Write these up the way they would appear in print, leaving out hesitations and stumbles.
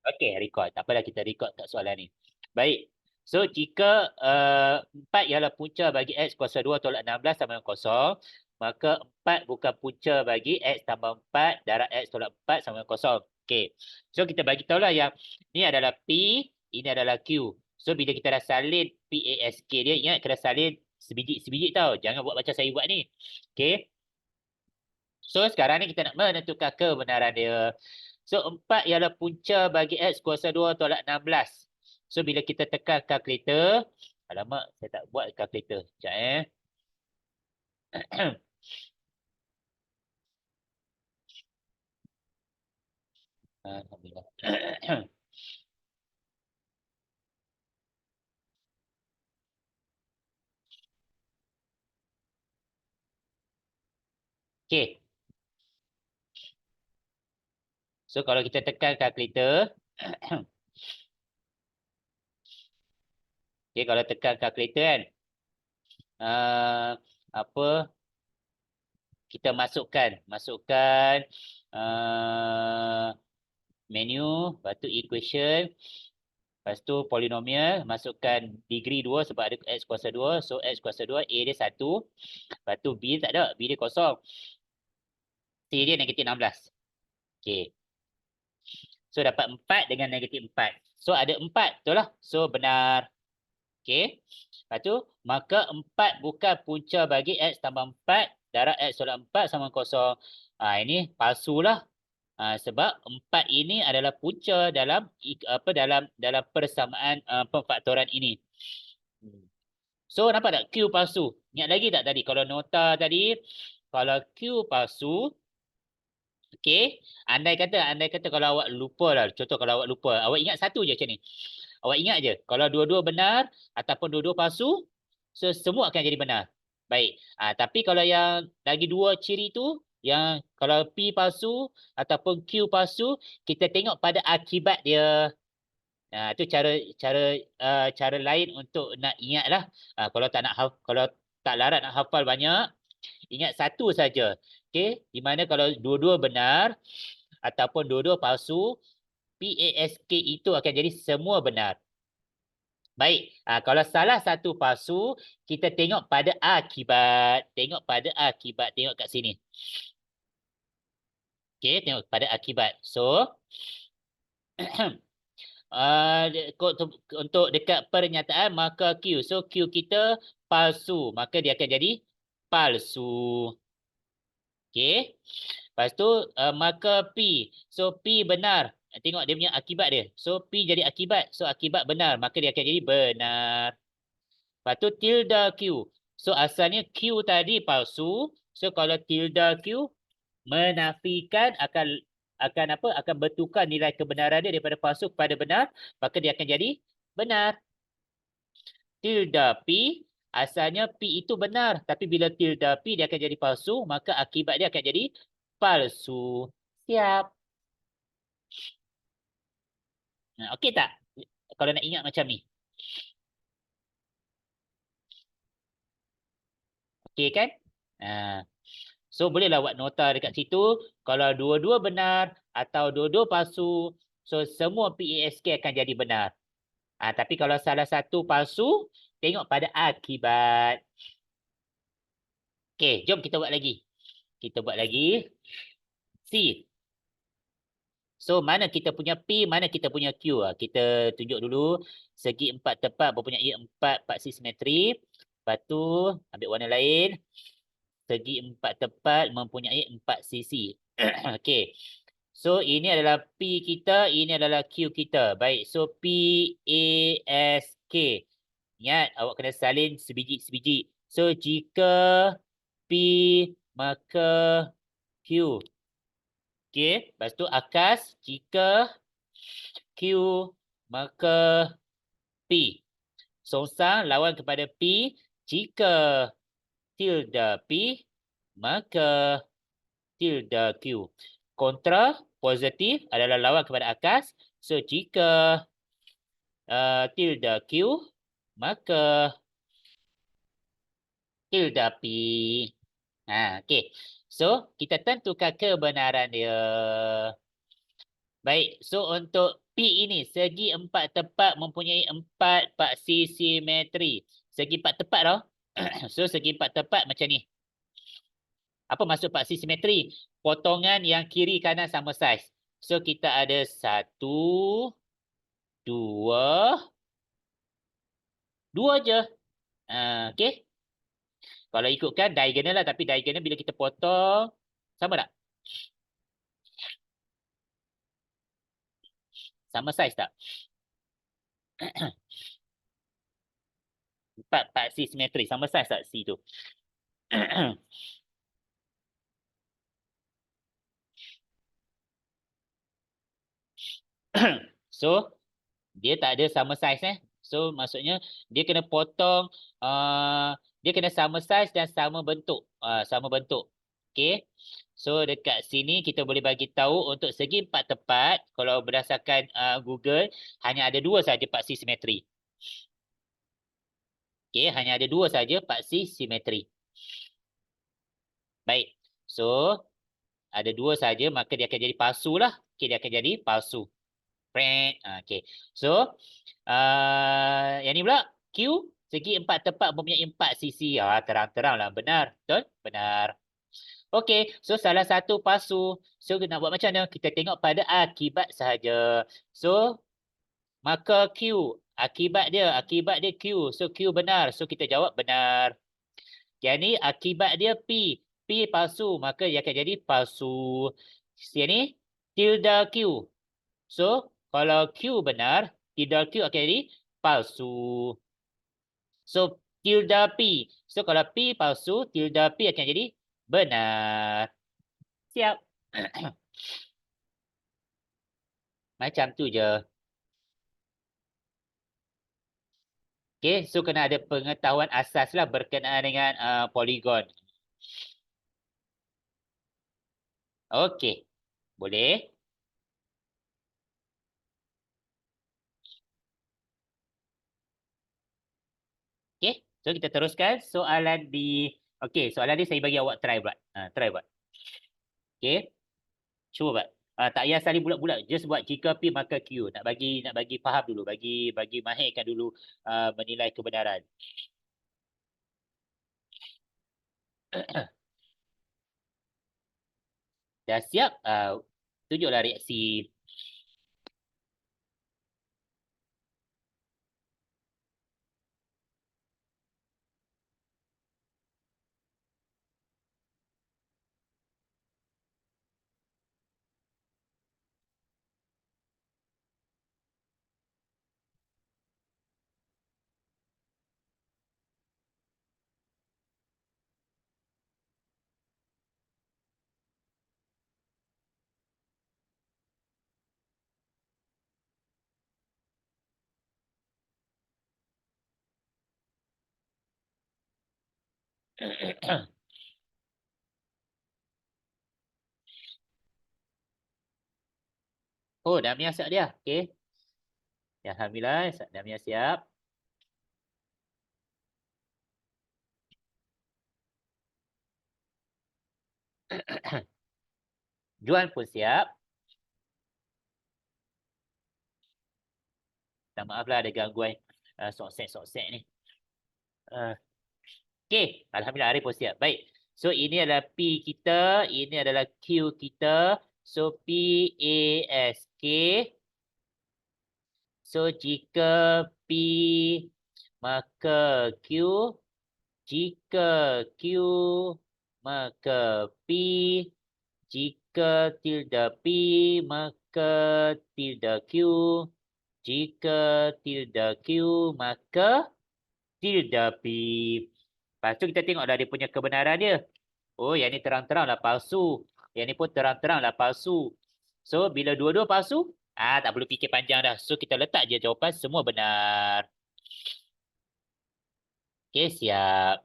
Okey, record. Tak apalah, kita record kat soalan ni. Baik. So, jika 4 ialah punca bagi X kuasa 2 tolak 16 sama dengan kosong, maka 4 bukan punca bagi X tambah 4 darab X tolak 4 sama dengan kosong. Okey. So, kita bagi tahulah yang ni adalah P, ini adalah Q. So, bila kita dah salin PASK dia, ingat kena salin sebiji-sebiji tau. Jangan buat macam saya buat ni. Okey. So, sekarang ni kita nak menentukan kebenaran dia. So, 4 ialah punca bagi X kuasa 2 tolak 16. So, bila kita tekan kalkulator, alamak, saya tak buat kalkulator. Sekejap Alhamdulillah. Okey. So, kalau kita tekan kalkulator, okey, kalau tekan kalkulator kan, apa, kita masukkan menu, lepas tu equation, lepas tu polinomial, masukkan degree 2 sebab ada X kuasa 2. So, X kuasa 2, A dia 1. Lepas tu B tak ada, B dia kosong. C dia negatif 16. Okey. So, dapat 4 dengan negatif 4. So, ada 4, betul lah. So, benar. Okey. Lepas tu, maka 4 bukan punca bagi X tambah 4 darab X tolak 4 sama kosong. Ini palsu lah. Sebab 4 ini adalah punca dalam dalam persamaan pemfaktoran ini. So, nampak tak Q palsu? Ingat lagi tak tadi? Kalau nota tadi, kalau Q palsu, okey, andai kata kalau awak lupa lah, contoh kalau awak lupa, awak ingat satu je macam ni. Awak ingat je, kalau dua-dua benar ataupun dua-dua palsu, so semua akan jadi benar. Baik. Tapi kalau yang lagi dua ciri tu, yang kalau P palsu ataupun Q palsu, kita tengok pada akibat dia. Itu cara cara cara lain untuk nak ingat lah. Kalau tak nak kalau tak larat nak hafal banyak, ingat satu saja. Okey, di mana kalau dua-dua benar ataupun dua-dua palsu, PASK itu akan jadi semua benar. Baik, kalau salah satu palsu, kita tengok pada akibat. Tengok pada akibat. Tengok kat sini. Okey, tengok pada akibat. So, untuk dekat pernyataan, maka Q. So, Q kita palsu. Maka dia akan jadi palsu. Okey. Lepas tu, maka P. So, P benar. Tengok dia punya akibat dia. So, P jadi akibat. So, akibat benar. Maka dia akan jadi benar. Lepas tu, tilde Q. So, asalnya Q tadi palsu. So, kalau tilde Q menafikan akan apa? Akan bertukar nilai kebenaran dia daripada palsu kepada benar. Maka dia akan jadi benar. Tilde P, asalnya P itu benar. Tapi bila tilde P dia akan jadi palsu, maka akibat dia akan jadi palsu. Siap. Okey tak? Kalau nak ingat macam ni. Okey kan? So, bolehlah buat nota dekat situ. Kalau dua-dua benar atau dua-dua palsu, so semua PASK akan jadi benar. Tapi kalau salah satu palsu, tengok pada akibat. Okey, jom kita buat lagi. Kita buat lagi. C. So, mana kita punya P, mana kita punya Q. Kita tunjuk dulu. Segi empat tepat mempunyai empat paksi simetri. Lepas tu, ambil warna lain. Segi empat tepat mempunyai empat sisi. Okey. So, ini adalah P kita, ini adalah Q kita. Baik, so P, A, S, K. Ingat, awak kena salin sebiji-sebiji. So, jika P, maka Q. Okey, lepas tu akas, jika Q, maka P. Songsang lawan kepada P, jika tilde P, maka tilde Q. Kontra, positif adalah lawan kepada akas. So, jika tilde Q, maka tilde P. Okey. So, kita tentukan kebenaran dia. Baik, so untuk P ini, segi empat tepat mempunyai empat paksi simetri. Segi empat tepat tau. So, segi empat tepat macam ni. Apa maksud paksi simetri? Potongan yang kiri kanan sama saiz. So, kita ada satu, dua, dua je. Okay. Kalau ikutkan diagonal lah. Tapi diagonal bila kita potong, sama tak? Sama saiz tak? Empat paksi simetri. Sama saiz tak C tu? So, dia tak ada sama saiz So, maksudnya dia kena potong, dia kena sama saiz dan sama bentuk. Sama bentuk. Okay. So, dekat sini kita boleh bagi tahu untuk segi empat tepat, kalau berdasarkan Google, hanya ada dua saja paksi simetri. Okay, hanya ada dua saja paksi simetri. Baik. So, ada dua saja, maka dia akan jadi palsu lah. Okay, dia akan jadi palsu. Okay. So, yang ni pula, Q, segi empat tepat mempunyai empat sisi. Terang-terang lah. Benar. Betul? Benar. Okay. So, salah satu palsu. So, nak buat macam mana? Kita tengok pada akibat sahaja. So, maka Q, akibat dia Q. So, Q benar. So, kita jawab benar. Yang ni akibat dia P. P palsu, maka dia akan jadi palsu. Yang ni tilde Q. So, kalau Q benar, tilde Q akan jadi palsu. So, tilde P. So, kalau P palsu, tilde P akan jadi benar. Siap. Macam tu je. Okay, so kena ada pengetahuan asas lah berkenaan dengan poligon. Okay, boleh. Okay, so kita teruskan soalan di... Okay, soalan ni saya bagi awak try buat. Try buat. Okay, cuba buat. Tak payah saling bulat-bulat. Just buat jika P maka Q. Nak bagi faham dulu. Bagi mahirkan dulu menilai kebenaran. Dah siap? Tunjuklah reaksi. Oh, Damia siap dia. Okay. Ya, Alhamdulillah, Damia siap. Juan pun siap. Tak maaf lah ada gangguan soksek ni. Okay, Alhamdulillah Arif pun siap. Baik. So, ini adalah P kita. Ini adalah Q kita. So, P, A, S, K. So, jika P, maka Q. Jika Q, maka P. Jika tilde P, maka tilde Q. Jika tilde Q, maka tilde P. Lepas tu kita tengok dah dia punya kebenaran dia. Oh, yang ni terang-teranglah palsu. Yang ni pun terang-teranglah palsu. So, bila dua-dua palsu, tak perlu fikir panjang dah. So, kita letak je jawapan semua benar. Okay, siap.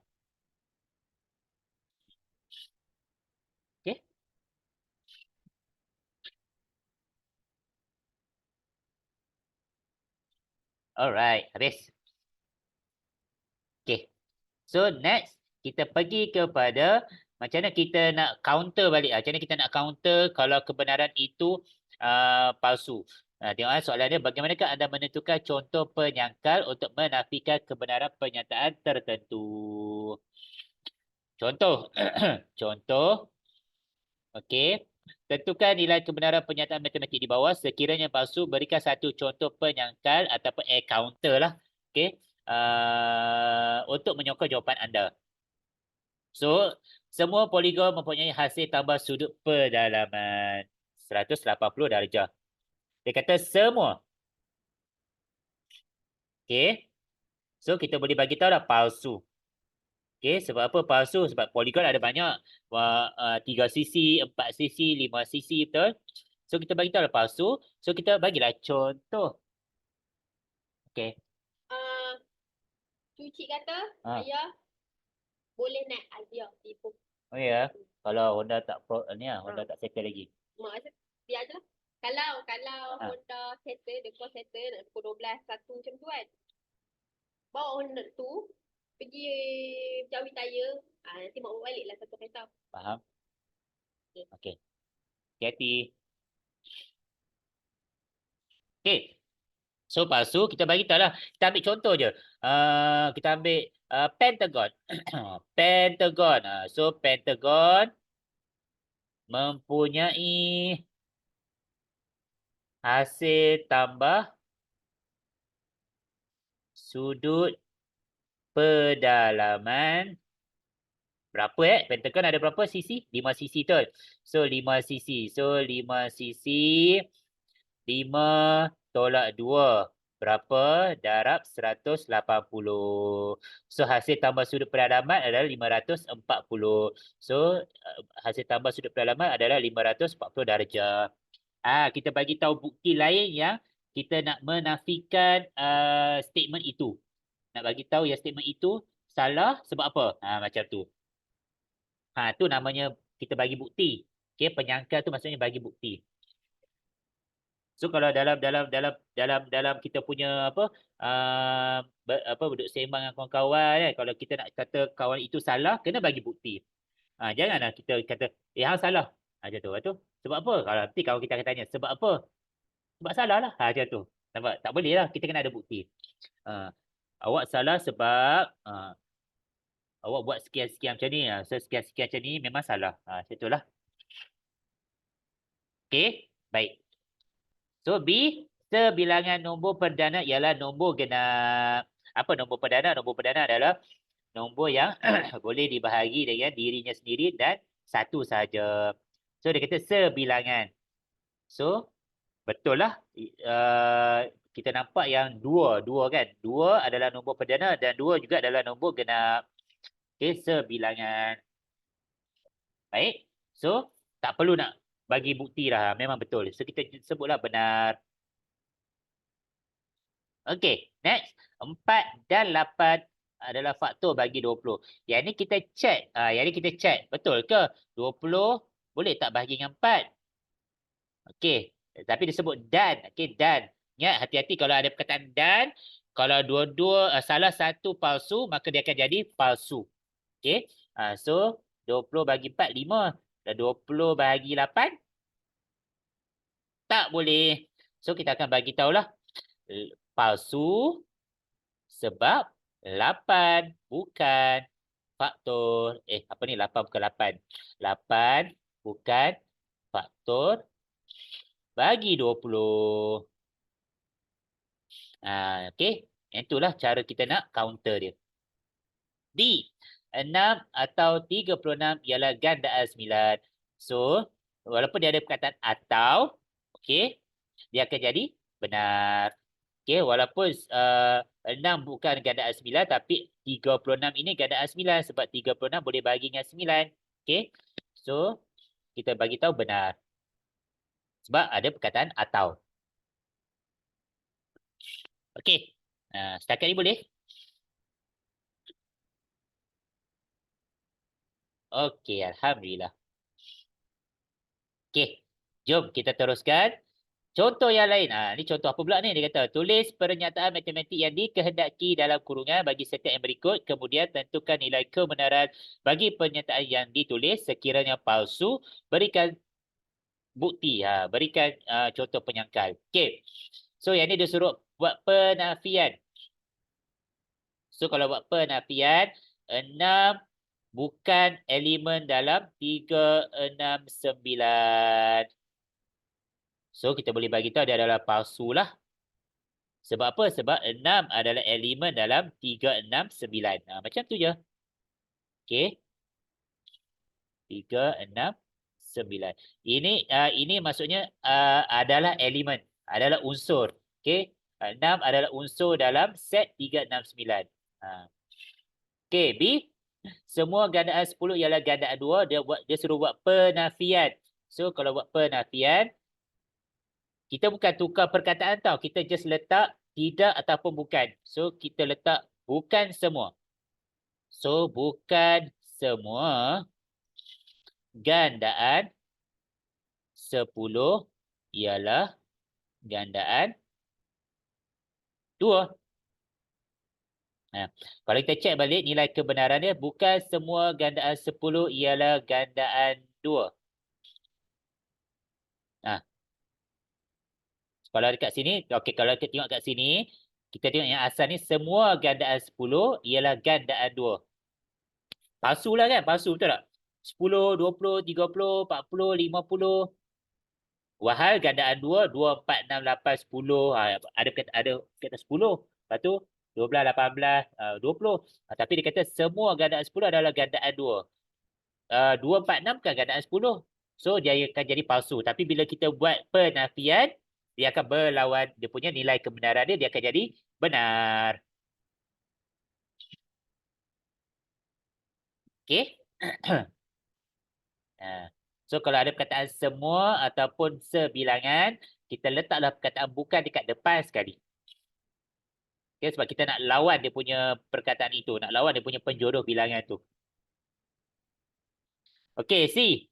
Okay. Alright, habis. Okay. So, next, kita pergi kepada macam mana kita nak counter balik. Macam mana kita nak counter kalau kebenaran itu palsu. Tengok soalan dia, bagaimanakah anda menentukan contoh penyangkal untuk menafikan kebenaran pernyataan tertentu? Contoh, contoh, okey. Tentukan nilai kebenaran pernyataan matematik di bawah. Sekiranya palsu, berikan satu contoh penyangkal ataupun counter lah. Okey. Untuk menyokong jawapan anda. So, semua poligon mempunyai hasil tambah sudut pedalaman 180 darjah. Dia kata semua. Okey. So, kita boleh bagi tahu dah palsu. Okey, sebab apa palsu? Sebab poligon ada banyak. 3 sisi, 4 sisi, 5 sisi, betul? So, kita bagi tahu dah palsu. So, kita bagilah contoh. Okey. Cuci kata, Ah. ayah boleh naik Azia tipu. Oh ya, kalau Honda tak Honda tak settle lagi. Mak rasa biar je lah. Kalau Honda settle, dia call settle nak pukul 12, 1 macam tu kan. Bawa Honda tu, pergi jauhi tayar. Nanti mak bawa balik lah satu kereta. Faham? Okey. Hati-hati. Okey. So, palsu, kita bagi tahu lah. Kita ambil contoh je. Kita ambil Pentagon. Pentagon. So, Pentagon mempunyai hasil tambah sudut pedalaman berapa Pentagon ada berapa sisi? 5 sisi tu. So 5 sisi. So 5 sisi 5 tolak 2. Berapa? Darab 180. So hasil tambah sudut pedalaman adalah 540. So hasil tambah sudut pedalaman adalah 540 darjah. Kita bagi tahu bukti lain yang kita nak menafikan statement itu. Nak bagi tahu yang statement itu salah sebab apa? Macam tu. Tu namanya kita bagi bukti. Okey, penyangkal tu maksudnya bagi bukti. So kalau dalam kita punya duduk sembang dengan kawan-kawan kan, kalau kita nak kata kawan itu salah, kena bagi bukti. Janganlah kita kata hang salah. Macam tu. Betul? Sebab apa? Kalau nanti kawan kita akan tanya, sebab apa? Sebab salah lah. Macam tu. Nampak? Tak boleh lah. Kita kena ada bukti. Awak salah sebab awak buat sekian-sekian macam ni. So sekian-sekian macam ni memang salah. Macam tu lah. Okey, baik. So B, sebilangan nombor perdana ialah nombor genap. Apa nombor perdana? Nombor perdana adalah nombor yang boleh dibahagi dengan dirinya sendiri dan satu saja. So dia kata sebilangan. So betul lah. Kita nampak yang dua kan. Dua adalah nombor perdana dan dua juga adalah nombor genap. Okey, sebilangan. Baik. So tak perlu nak bagi bukti lah. Memang betul. So kita sebutlah benar. Okey, next. 4 dan 8 adalah faktor bagi 20. Yang ni kita check. Betul ke? 20 boleh tak bahagi dengan 4? Okey, tapi disebut dan. Okey, dan. Ingat, hati-hati kalau ada perkataan dan. Kalau dua-dua salah satu palsu, maka dia akan jadi palsu. Okey, so 20 bagi 4, 5. Dan 20 bahagi 8? Tak boleh. So, kita akan bagi tahulah. Palsu sebab 8 bukan faktor. 8 bukan 8. 8 bukan faktor bagi 20. Okey. Itulah cara kita nak counter dia. D. 6 atau 36 ialah gandaan 9. So, walaupun dia ada perkataan atau, okey, dia akan jadi benar. Okey, walaupun 6 bukan gandaan 9 tapi 36 ini gandaan 9 sebab 36 boleh bahagi dengan 9. Okey. So, kita bagi tahu benar. Sebab ada perkataan atau. Okey. Setakat ni boleh? Okey, alhamdulillah. Okey. Jom kita teruskan. Contoh yang lain. Ni contoh apa pula ni? Dia kata, tulis pernyataan matematik yang dikehendaki dalam kurungan bagi setiap yang berikut. Kemudian tentukan nilai kebenaran bagi pernyataan yang ditulis. Sekiranya palsu, berikan bukti. Berikan contoh penyangkal. Okey. So yang ni dia suruh buat penafian. So kalau buat penafian, 6 bukan elemen dalam 369. So kita boleh bagi tahu dia adalah palsu lah. Sebab apa? Sebab 6 adalah elemen dalam 369. Macam tu je. Okey. 369. Ini maksudnya adalah elemen, adalah unsur. Okey. 6 adalah unsur dalam set 369. Okey, B. Semua gandaan 10 ialah gandaan 2. Dia suruh buat penafian. So kalau buat penafian, kita bukan tukar perkataan tau. Kita just letak tidak ataupun bukan. So kita letak bukan semua. So bukan semua gandaan 10 ialah gandaan 2. Kalau kita cek balik nilai kebenaran dia, bukan semua gandaan 10 ialah gandaan 2. Kalau dekat sini, okey, kalau kita tengok kat sini, kita tengok yang asal ni semua gandaan 10 ialah gandaan 2. Palsu lah kan? Palsu betul tak? 10, 20, 30, 40, 50. Wahal gandaan 2, 2, 4, 6, 8, 10. Ada kata 10. Lepas tu 12, 18, 20. Tapi dia kata semua gandaan 10 adalah gandaan 2. 2, 4, 6 kan gandaan 10. So dia akan jadi palsu. Tapi bila kita buat penafian, dia akan berlawan. Dia punya nilai kebenaran dia akan jadi benar. Okey. So kalau ada perkataan semua ataupun sebilangan, kita letaklah perkataan bukan dekat depan sekali. Okay, sebab kita nak lawan dia punya perkataan itu. Nak lawan dia punya penjodoh bilangan tu. Okey, C.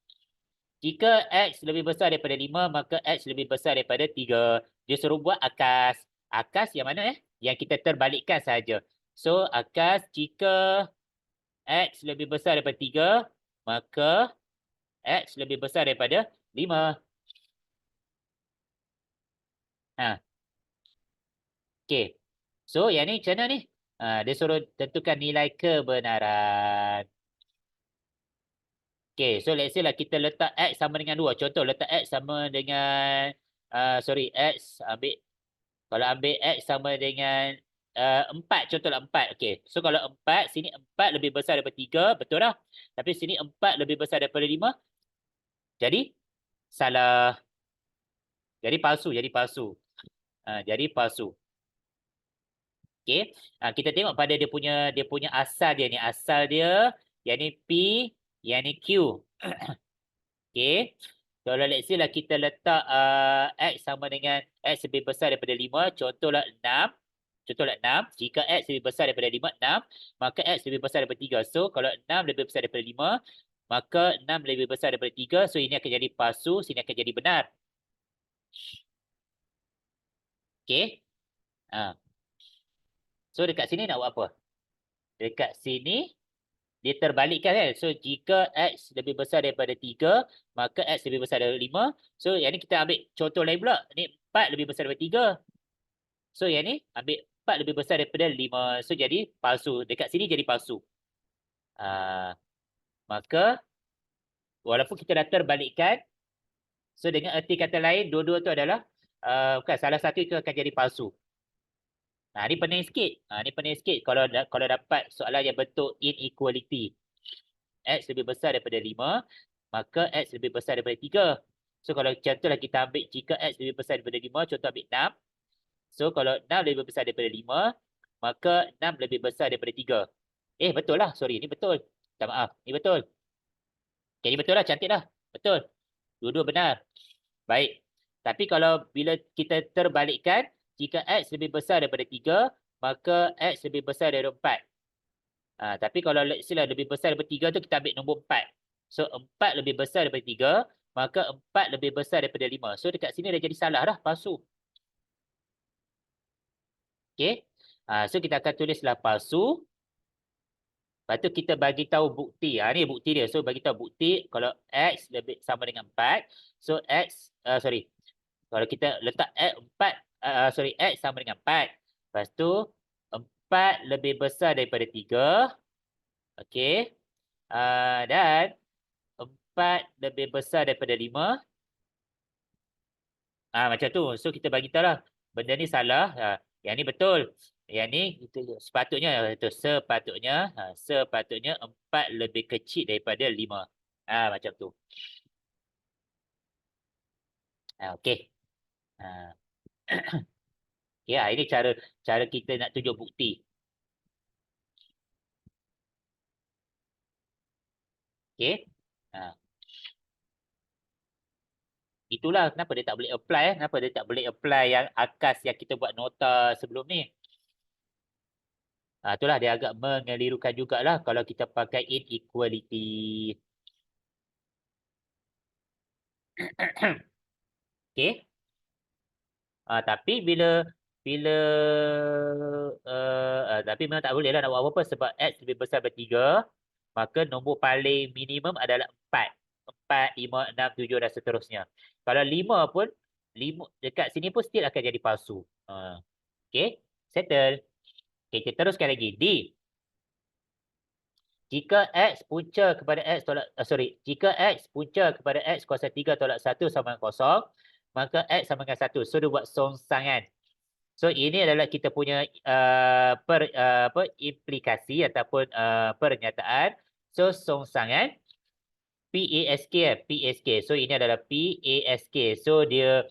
Jika X lebih besar daripada 5, maka X lebih besar daripada 3. Dia suruh buat akas. Akas yang mana Yang kita terbalikkan saja. So, akas jika X lebih besar daripada 3, maka X lebih besar daripada 5. Okey. So, yang ni macam mana ni? Dia suruh tentukan nilai kebenaran. Okey, so let's say lah kita letak X sama dengan 2. Contoh, letak X sama dengan, X ambil, kalau ambil X sama dengan 4, contohlah 4. Okey, so kalau 4, sini 4 lebih besar daripada 3, betul lah. Tapi sini 4 lebih besar daripada 5. Jadi, salah. Jadi palsu. Jadi palsu. Okey. Kita tengok pada dia punya asal dia ni. Asal dia, yang ni P, yang ni Q. Okey. Kalau let's say lah kita letak X sama dengan X lebih besar daripada 5, contohlah 6. Jika X lebih besar daripada 5, 6, maka X lebih besar daripada 3. So, kalau 6 lebih besar daripada 5, maka 6 lebih besar daripada 3. So, ini akan jadi palsu, sini akan jadi benar. Okey. So, dekat sini nak buat apa? Dekat sini, dia terbalikkan kan. So, jika X lebih besar daripada 3, maka X lebih besar daripada 5. So, yang ni kita ambil contoh lain pula. Ni 4 lebih besar daripada 3. So, yang ni ambil 4 lebih besar daripada 5. So, jadi palsu. Dekat sini jadi palsu. Maka, walaupun kita dah terbalikkan, so dengan erti kata lain, dua-dua tu adalah, bukan, salah satu itu akan jadi palsu. Ni pening sikit. Kalau dapat soalan yang bentuk inequality. X lebih besar daripada 5, maka X lebih besar daripada 3. So, kalau contohlah kita ambil jika X lebih besar daripada 5, contoh ambil 6. So, kalau 6 lebih besar daripada 5, maka 6 lebih besar daripada 3. Betul lah. Sorry, ni betul. Minta maaf. Ni betul. Okay, ni betul lah. Cantik lah. Betul. Dua-dua benar. Baik. Tapi kalau bila kita terbalikkan, jika X lebih besar daripada 3, maka X lebih besar daripada 4. Tapi kalau let's say lah lebih besar daripada 3 tu, kita ambil nombor 4. So, 4 lebih besar daripada 3, maka 4 lebih besar daripada 5. So, dekat sini dah jadi salah dah, palsu. Okay. So, kita akan tulislah palsu. Lepas tu kita bagi tahu bukti. Ni bukti dia. So, bagi tahu bukti kalau X lebih sama dengan 4. So X, kalau kita letak X sama dengan 4. Lepas tu 4 lebih besar daripada 3. Okey. Dan 4 lebih besar daripada 5. Macam tu. So kita bagi tahu lah. Benda ni salah. Yang ni betul. Yang ni sepatutnya 4 lebih kecil daripada 5. Macam tu. Okey. Ya, ini cara kita nak tunjuk bukti. Okey. Itulah kenapa dia tak boleh apply. Kenapa dia tak boleh apply yang akas yang kita buat nota sebelum ni. Itulah dia agak mengelirukan jugalah kalau kita pakai inequality. Okey. Tapi tapi memang tak boleh lah nak buat apa-apa sebab X lebih besar daripada 3, maka nombor paling minimum adalah 4. 4, 5, 6, 7 dan seterusnya. Kalau 5 pun, 5 dekat sini pun still akan jadi palsu. Okey, settle. Okey, kita teruskan lagi. D. Jika X punca kepada X tolak, jika X punca kepada X kuasa 3 tolak 1 sama dengan kosong, maka X sama dengan 1. So, dia buat songsangan. So, ini adalah kita punya implikasi ataupun pernyataan. So, songsangan PASK. So, ini adalah PASK. So, dia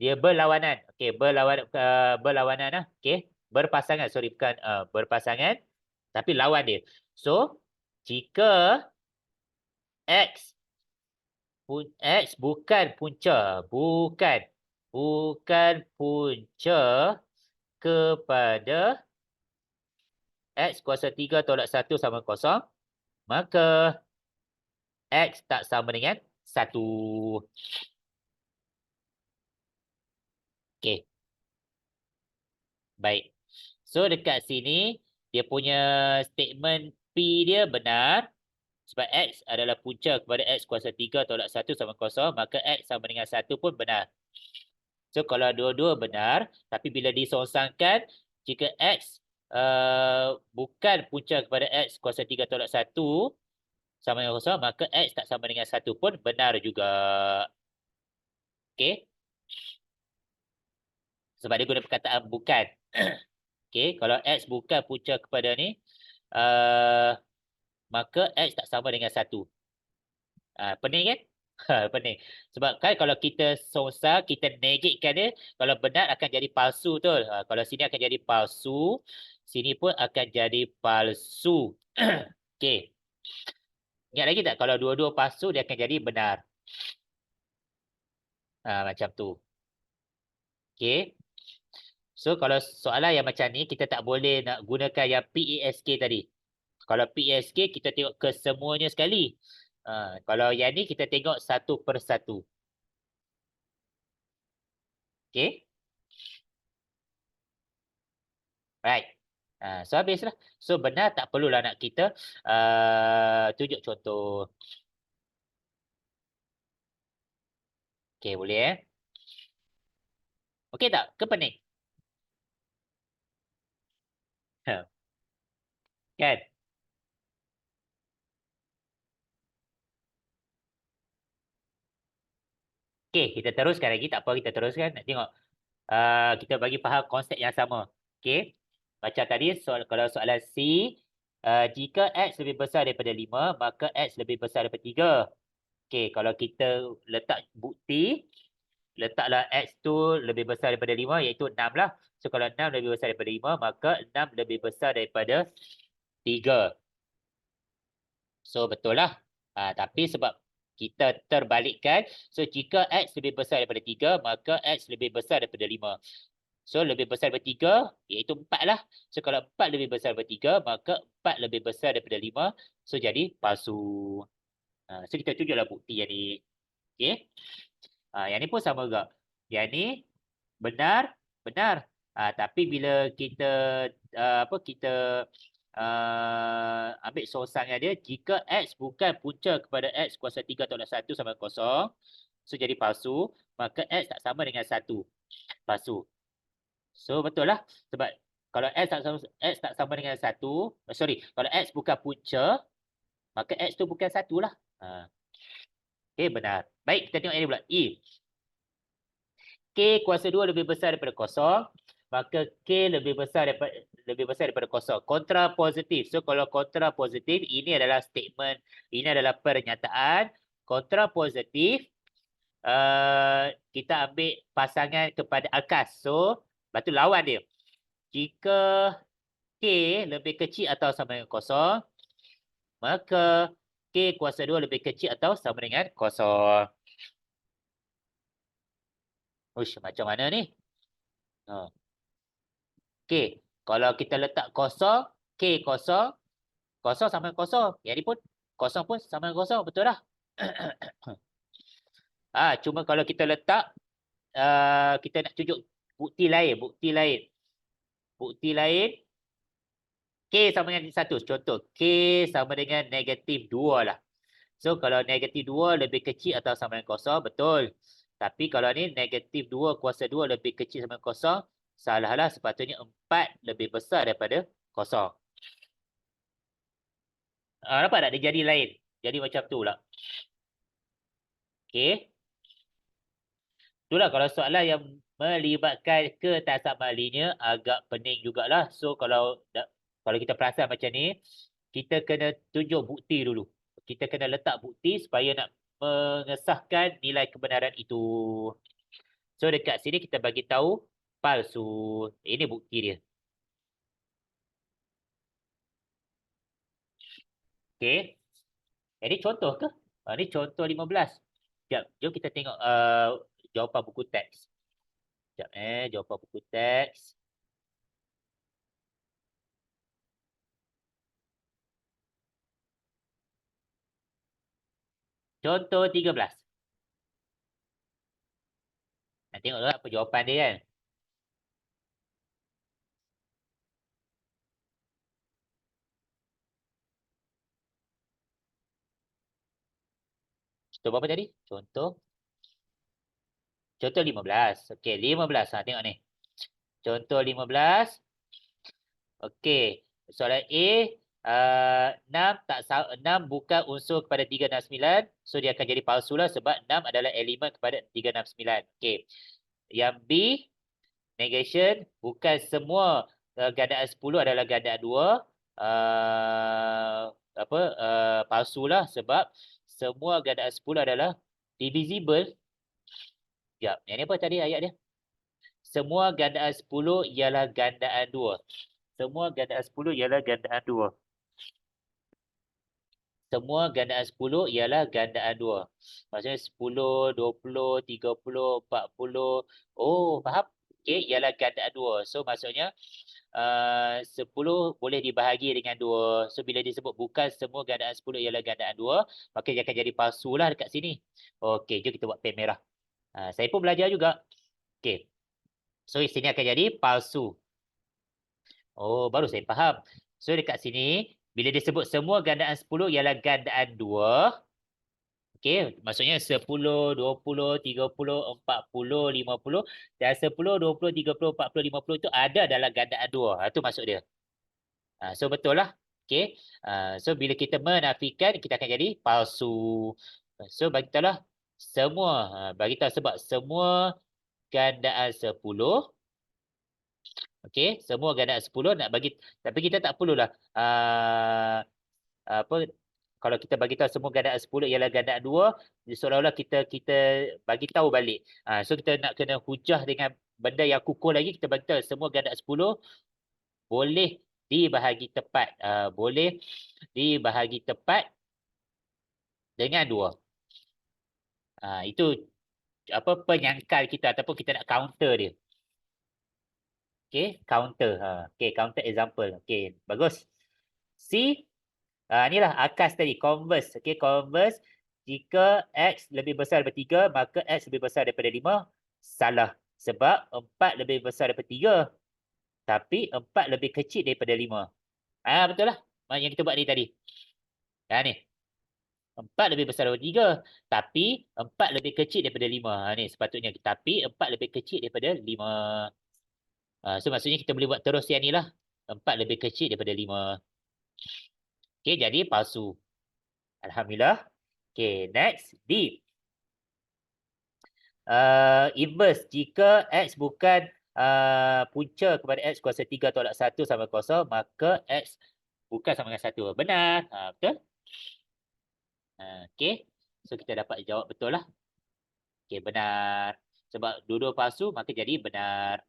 berlawanan. Okey, berlawanan. Okey, berpasangan. Bukan berpasangan. Tapi lawan dia. So, jika X bukan punca. Bukan punca kepada X kuasa 3 tolak 1 sama kosong, maka X tak sama dengan 1. Okey. Baik. So, dekat sini, dia punya statement P dia benar. Sebab X adalah punca kepada X kuasa 3 tolak 1 sama kosong, maka X sama dengan 1 pun benar. So, kalau dua-dua benar, tapi bila disongsangkan, jika X bukan punca kepada X kuasa 3 tolak 1 sama dengan kosong, maka X tak sama dengan 1 pun benar juga. Okey? Sebab dia guna perkataan bukan. Okey, kalau X bukan punca kepada ni, maka X tak sama dengan 1. Pening kan? Pening. Sebab kan kalau kita songsang, kita negate dia, kalau benar akan jadi palsu betul. Kalau sini akan jadi palsu, sini pun akan jadi palsu. Okey. Ingat lagi tak? Kalau dua-dua palsu, dia akan jadi benar. Macam tu. Okey. So, kalau soalan yang macam ni, kita tak boleh nak gunakan yang PASK tadi. Kalau PASK, kita tengok kesemuanya sekali. Kalau yang ni, kita tengok satu persatu. Okey. Right. So, habislah. So, benar tak perlulah nak kita tunjuk contoh. Okey, boleh Okey tak? Ke pening? Kan? Okey, kita teruskan lagi. Tak apa, kita teruskan. Nak tengok. Kita bagi faham konsep yang sama. Okey. Macam tadi, kalau soalan C, jika X lebih besar daripada 5, maka X lebih besar daripada 3. Okey, kalau kita letak bukti, letaklah X tu lebih besar daripada 5, iaitu 6 lah. So, kalau 6 lebih besar daripada 5, maka 6 lebih besar daripada 3. So, betul lah. Tapi sebab kita terbalikkan, so jika X lebih besar daripada 3, maka X lebih besar daripada 5. So, lebih besar daripada 3, iaitu 4 lah. So, kalau 4 lebih besar daripada 3, maka 4 lebih besar daripada 5. So, jadi palsu. So, kita tunjuklah bukti yang ni. Okay. Yang ni pun sama juga. Yang ni benar. Tapi bila kita ambil sosangan dia, jika X bukan punca kepada X kuasa 3 tolak 1 sama kosong, So jadi palsu, maka X tak sama dengan 1. Palsu. So betul lah. Sebab kalau X tak sama dengan 1, kalau X bukan punca, maka X tu bukan 1 lah. Okey, benar. Baik, kita tengok ini pula. E. K kuasa 2 lebih besar daripada kosong, maka K lebih besar daripada kosong. Kontra positif. So kalau kontra positif, ini adalah statement, ini adalah pernyataan. Kontra positif, kita ambil pasangan kepada Alkas. So, lepas tu lawan dia. Jika K lebih kecil atau sama dengan kosong, maka K kuasa 2 lebih kecil atau sama dengan kosong. Uish, macam mana ni? Okey, kalau kita letak kosong, K kosong, kosong sama dengan kosong. Yang ni pun, kosong pun sama dengan kosong, betul lah. Cuma kalau kita letak, kita nak tunjuk bukti lain. Bukti lain, K sama dengan 1. Contoh, K sama dengan negatif 2 lah. So, kalau negatif 2 lebih kecil atau sama dengan kosong, betul. Tapi kalau ni negatif 2 kuasa 2 lebih kecil sama dengan kosong, salah lah. Sepatutnya 4 lebih besar daripada kosong. Nampak tak? Dia jadi lain. Jadi macam tu pula. Okey. Itulah kalau soalan yang melibatkan ketaksamaan linear agak pening jugalah. So, kalau kita perasan macam ni, kita kena tunjuk bukti dulu. Kita kena letak bukti supaya nak mengesahkan nilai kebenaran itu. So, dekat sini kita bagi tahu palsu. Ini bukti dia. Okey. Ini contoh ke? Ini contoh 15. Sekejap. Jom kita tengok jawapan buku teks. Sekejap jawapan buku teks. Contoh 13. Nak tengok dulu apa jawapan dia kan. Contoh berapa tadi? Contoh 15. Okey, 15. Tengok ni. Contoh 15. Okey. Soalan A, 6 bukan unsur kepada 3 dan 9. So, dia akan jadi palsu lah sebab 6 adalah elemen kepada 3 dan 9. Okey. Yang B, negation, bukan semua gandaan 10 adalah gandaan 2. Palsu lah sebab semua gandaan 10 adalah divisible. Ya, yang ni apa tadi ayat dia? Semua gandaan 10 ialah gandaan 2. Semua gandaan 10 ialah gandaan 2. Semua gandaan 10 ialah gandaan 2. Maksudnya 10, 20, 30, 40. Oh, faham? Okey, ialah gandaan 2. So, maksudnya 10 boleh dibahagi dengan 2. So, bila disebut bukan semua gandaan 10 ialah gandaan 2, maka dia akan jadi palsu lah dekat sini. Okey, jom kita buat pen merah. Saya pun belajar juga. Okey. So, sini akan jadi palsu. Oh, baru saya faham. So, dekat sini, bila disebut semua gandaan 10 ialah gandaan 2. Okey, maksudnya 10, 20, 30, 40, 50 dan 10, 20, 30, 40, 50 itu ada dalam gandaan 2. Itu maksud dia. So, betul lah. Okey. So, bila kita menafikan, kita akan jadi palsu. So, bagi tahu lah semua. Bagi tahu sebab semua gandaan 10. Okey, semua gandaan 10 nak bagi, tapi kita tak perlulah kalau kita bagi tahu semua gandaan 10 ialah gandaan 2, seolah-olah kita bagi tahu balik. So kita nak kena hujah dengan benda yang kukuh lagi, kita bagi tahu semua gandaan 10 boleh dibahagi tepat. Boleh dibahagi tepat dengan 2. Itu penyangkal kita ataupun kita nak counter dia. Okey, counter. Okey, counter example. Okey, bagus. C, inilah akas tadi, converse. Okey, converse. Jika X lebih besar daripada 3, maka X lebih besar daripada 5. Salah. Sebab 4 lebih besar daripada 3. Tapi 4 lebih kecil daripada 5. Betul lah. Yang kita buat ni tadi. Ni. 4 lebih besar daripada 3. Tapi 4 lebih kecil daripada 5. Ni sepatutnya. Tapi 4 lebih kecil daripada 5. So maksudnya kita boleh buat terus yang ni lah. 4 lebih kecil daripada 5. Okay, jadi palsu. Alhamdulillah. Okay, next. D. Inverse. Jika X bukan punca kepada X kuasa 3 tolak 1 sama kosong, maka X bukan sama dengan 1. Benar. Betul? Okay. So, kita dapat jawab betul lah. Okay, benar. Sebab dua-dua palsu, maka jadi benar.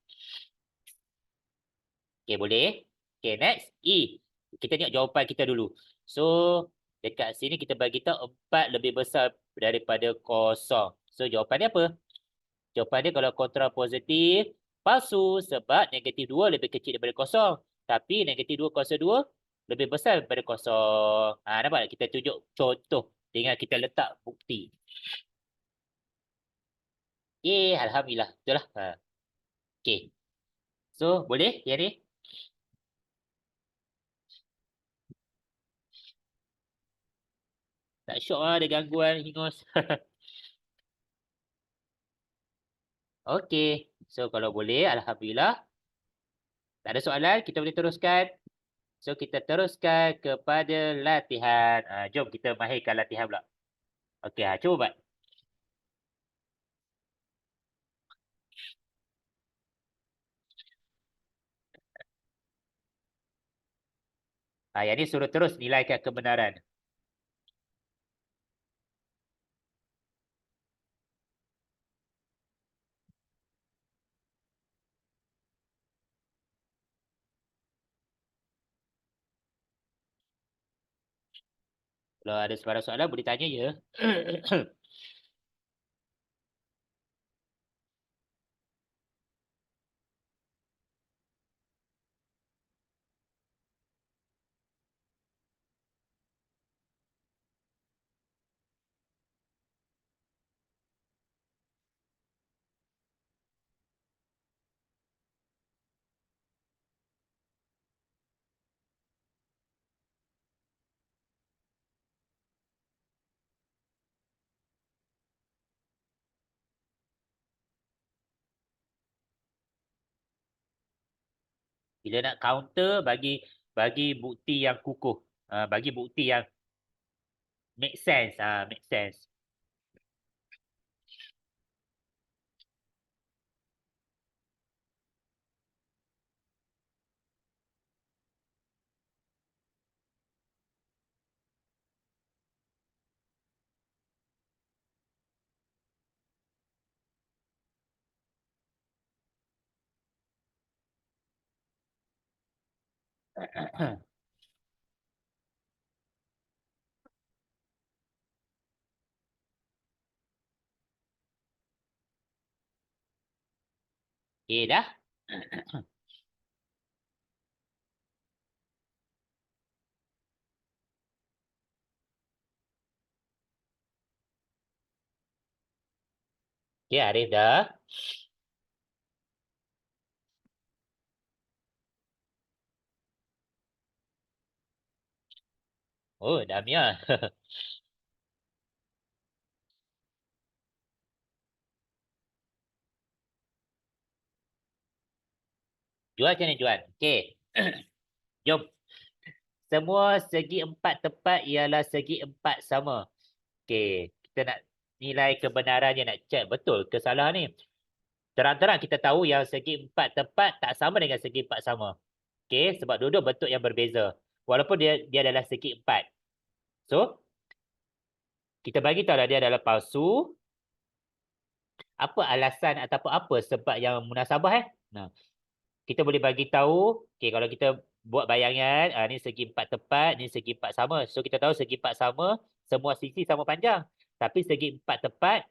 Okay, boleh. Okay, next. E. Kita tengok jawapan kita dulu. So, dekat sini kita bagi tahu 4 lebih besar daripada kosong. So, jawapan dia apa? Jawapan dia kalau kontra positif, palsu sebab negatif 2 lebih kecil daripada kosong. Tapi negatif 2 kuasa 2 lebih besar daripada kosong. Nampak tak? Kita tunjuk contoh dengan kita letak bukti. Alhamdulillah. Betul lah. Okay. So, boleh yang ni? Tak syok lah ada gangguan hingus. Okay. So, kalau boleh, Alhamdulillah. Tak ada soalan, kita boleh teruskan. So, kita teruskan kepada latihan. Jom kita mahirkan latihan pula. Okay, cuba buat. Yang ni suruh terus nilaikan kebenaran. Kalau ada sebarang soalan, boleh tanya je. Bila nak counter, bagi bukti yang kukuh. Bagi bukti yang make sense. Make sense. Okay, dah? Okay, Arif dah. Oh, Damia. Jual macam mana jual? Okay. Jom. Semua segi empat tepat ialah segi empat sama. Okay. Kita nak nilai kebenarannya, nak check betul ke salah ni. Terang-terang kita tahu yang segi empat tepat tak sama dengan segi empat sama. Okay. Sebab dua-dua bentuk yang berbeza. Walaupun dia adalah segi empat. So, kita bagi tahu dia adalah palsu. Apa alasan ataupun apa sebab yang munasabah Nah, kita boleh bagi tahu, okay, kalau kita buat bayangan, ni segi empat tepat, ni segi empat sama. So, kita tahu segi empat sama, semua sisi sama panjang. Tapi segi empat tepat,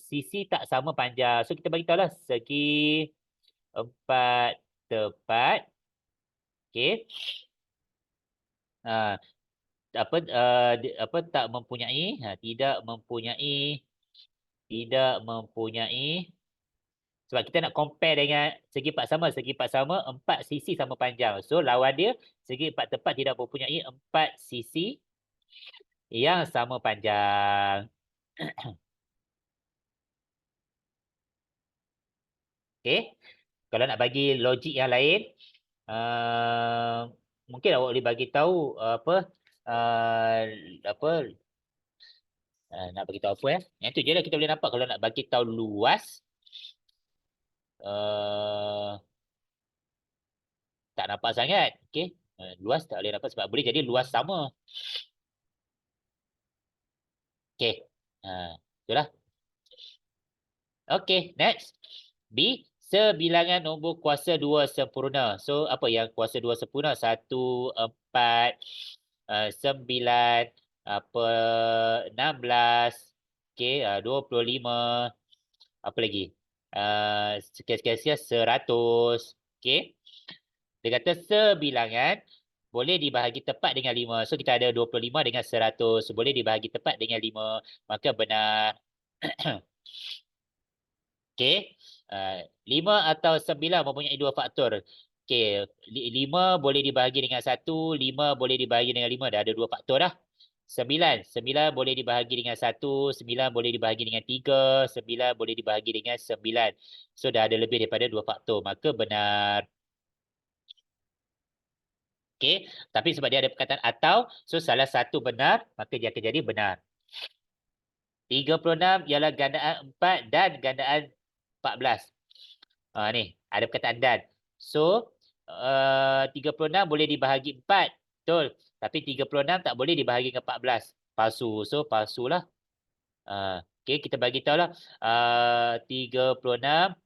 sisi tak sama panjang. So, kita bagi tahu lah segi empat tepat, okay. Tak mempunyai, tidak mempunyai. Sebab kita nak compare dengan segi empat sama, empat sisi sama panjang. So, lawan dia, segi empat tepat tidak mempunyai empat sisi yang sama panjang. Okey. Kalau nak bagi logik yang lain, uh, mungkin awak boleh bagi tahu apa uh, apa nak bagi tahu apa ya? Yang tu je lah kita boleh nampak kalau nak bagi tahu luas uh, tak nampak sangat. Okey. Luas tak boleh nampak sebab boleh jadi luas sama. Okey. Itulah. Okey, next. B, sebilangan nombor kuasa 2 sempurna. So, apa yang kuasa 2 sempurna? 1, 4, 9, apa, 16, okey, 25, apa lagi? Sekian-sekian 100. Okey. Dia kata sebilangan boleh dibahagi tepat dengan 5. So, kita ada 25 dengan 100. Boleh dibahagi tepat dengan 5. Maka benar. Okey. 5 atau 9 mempunyai dua faktor. Okey, 5 boleh dibahagi dengan 1, 5 boleh dibahagi dengan 5. Dah ada dua faktor dah. 9 boleh dibahagi dengan 1, 9 boleh dibahagi dengan 3, 9 boleh dibahagi dengan 9. So, dah ada lebih daripada dua faktor. Maka benar. Okey, tapi sebab dia ada perkataan atau, so salah satu benar, maka dia akan jadi benar. 36 ialah gandaan 4 dan gandaan 14. Ni, ada perkataan dan. So, 36 boleh dibahagi 4. Betul. Tapi 36 tak boleh dibahagi dengan 14. Palsu. So, palsulah. Okey, kita bagi tahulah. 36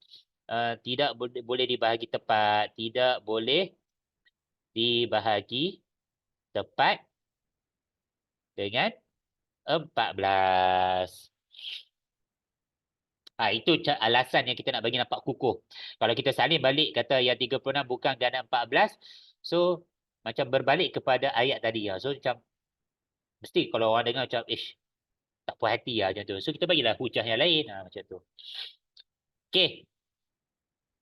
tidak boleh dibahagi tepat. Tidak boleh dibahagi tepat dengan 14. Itu alasan yang kita nak bagi nampak kukuh. Kalau kita salin balik kata yang 36 bukan ganda 14, so macam berbalik kepada ayat tadi. So macam mesti kalau orang dengar macam tak puas hati macam tu. So kita bagilah hujah yang lain macam tu. Okey.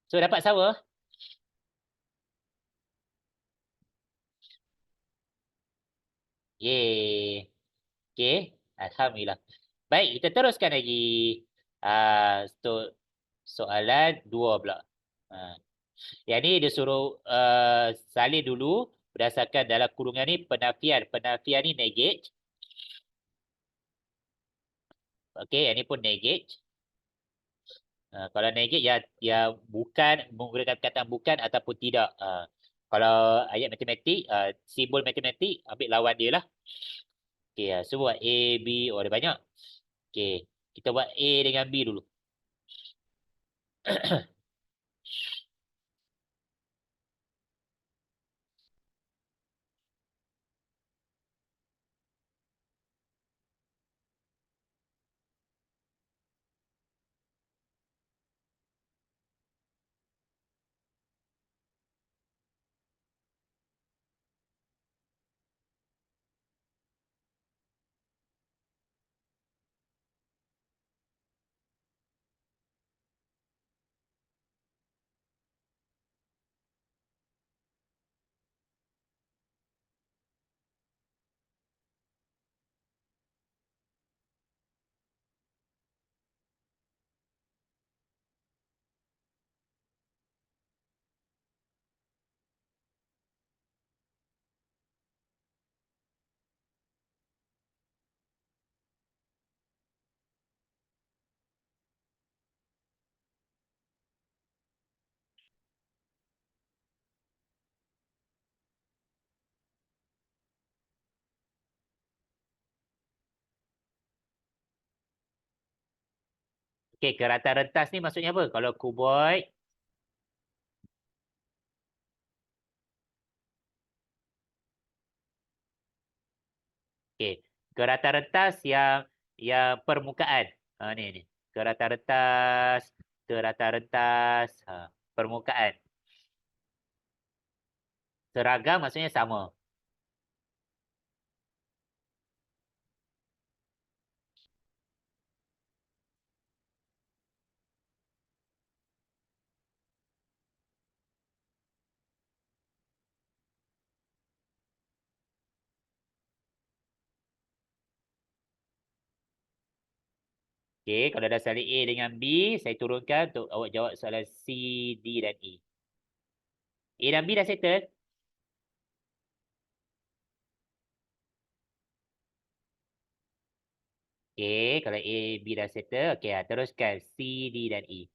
So dapat sama. Yeay. Okey. Alhamdulillah. Baik, kita teruskan lagi. Soalan 2 pula. Yang ni dia suruh salin dulu berdasarkan dalam kurungan ni penafian. Penafian ni negate. Okey, yang ni pun negate. Kalau negate ya bukan menggunakan perkataan bukan ataupun tidak. Kalau ayat matematik, simbol matematik ambil lawan dia lah. Okey, so buat A, B, ada banyak. Okey, kita buat A dengan B dulu. Okey, kerata rentas ni maksudnya apa? Kalau kuboid, okey. Kerata rentas yang permukaan. Ni. Kerata rentas, permukaan. Seragam maksudnya sama. Okey, kalau dah salin A dengan B, saya turunkan untuk awak jawab soalan C, D dan E. A dan B dah settle? Okey, kalau A, B dah settle, okey, teruskan C, D dan E.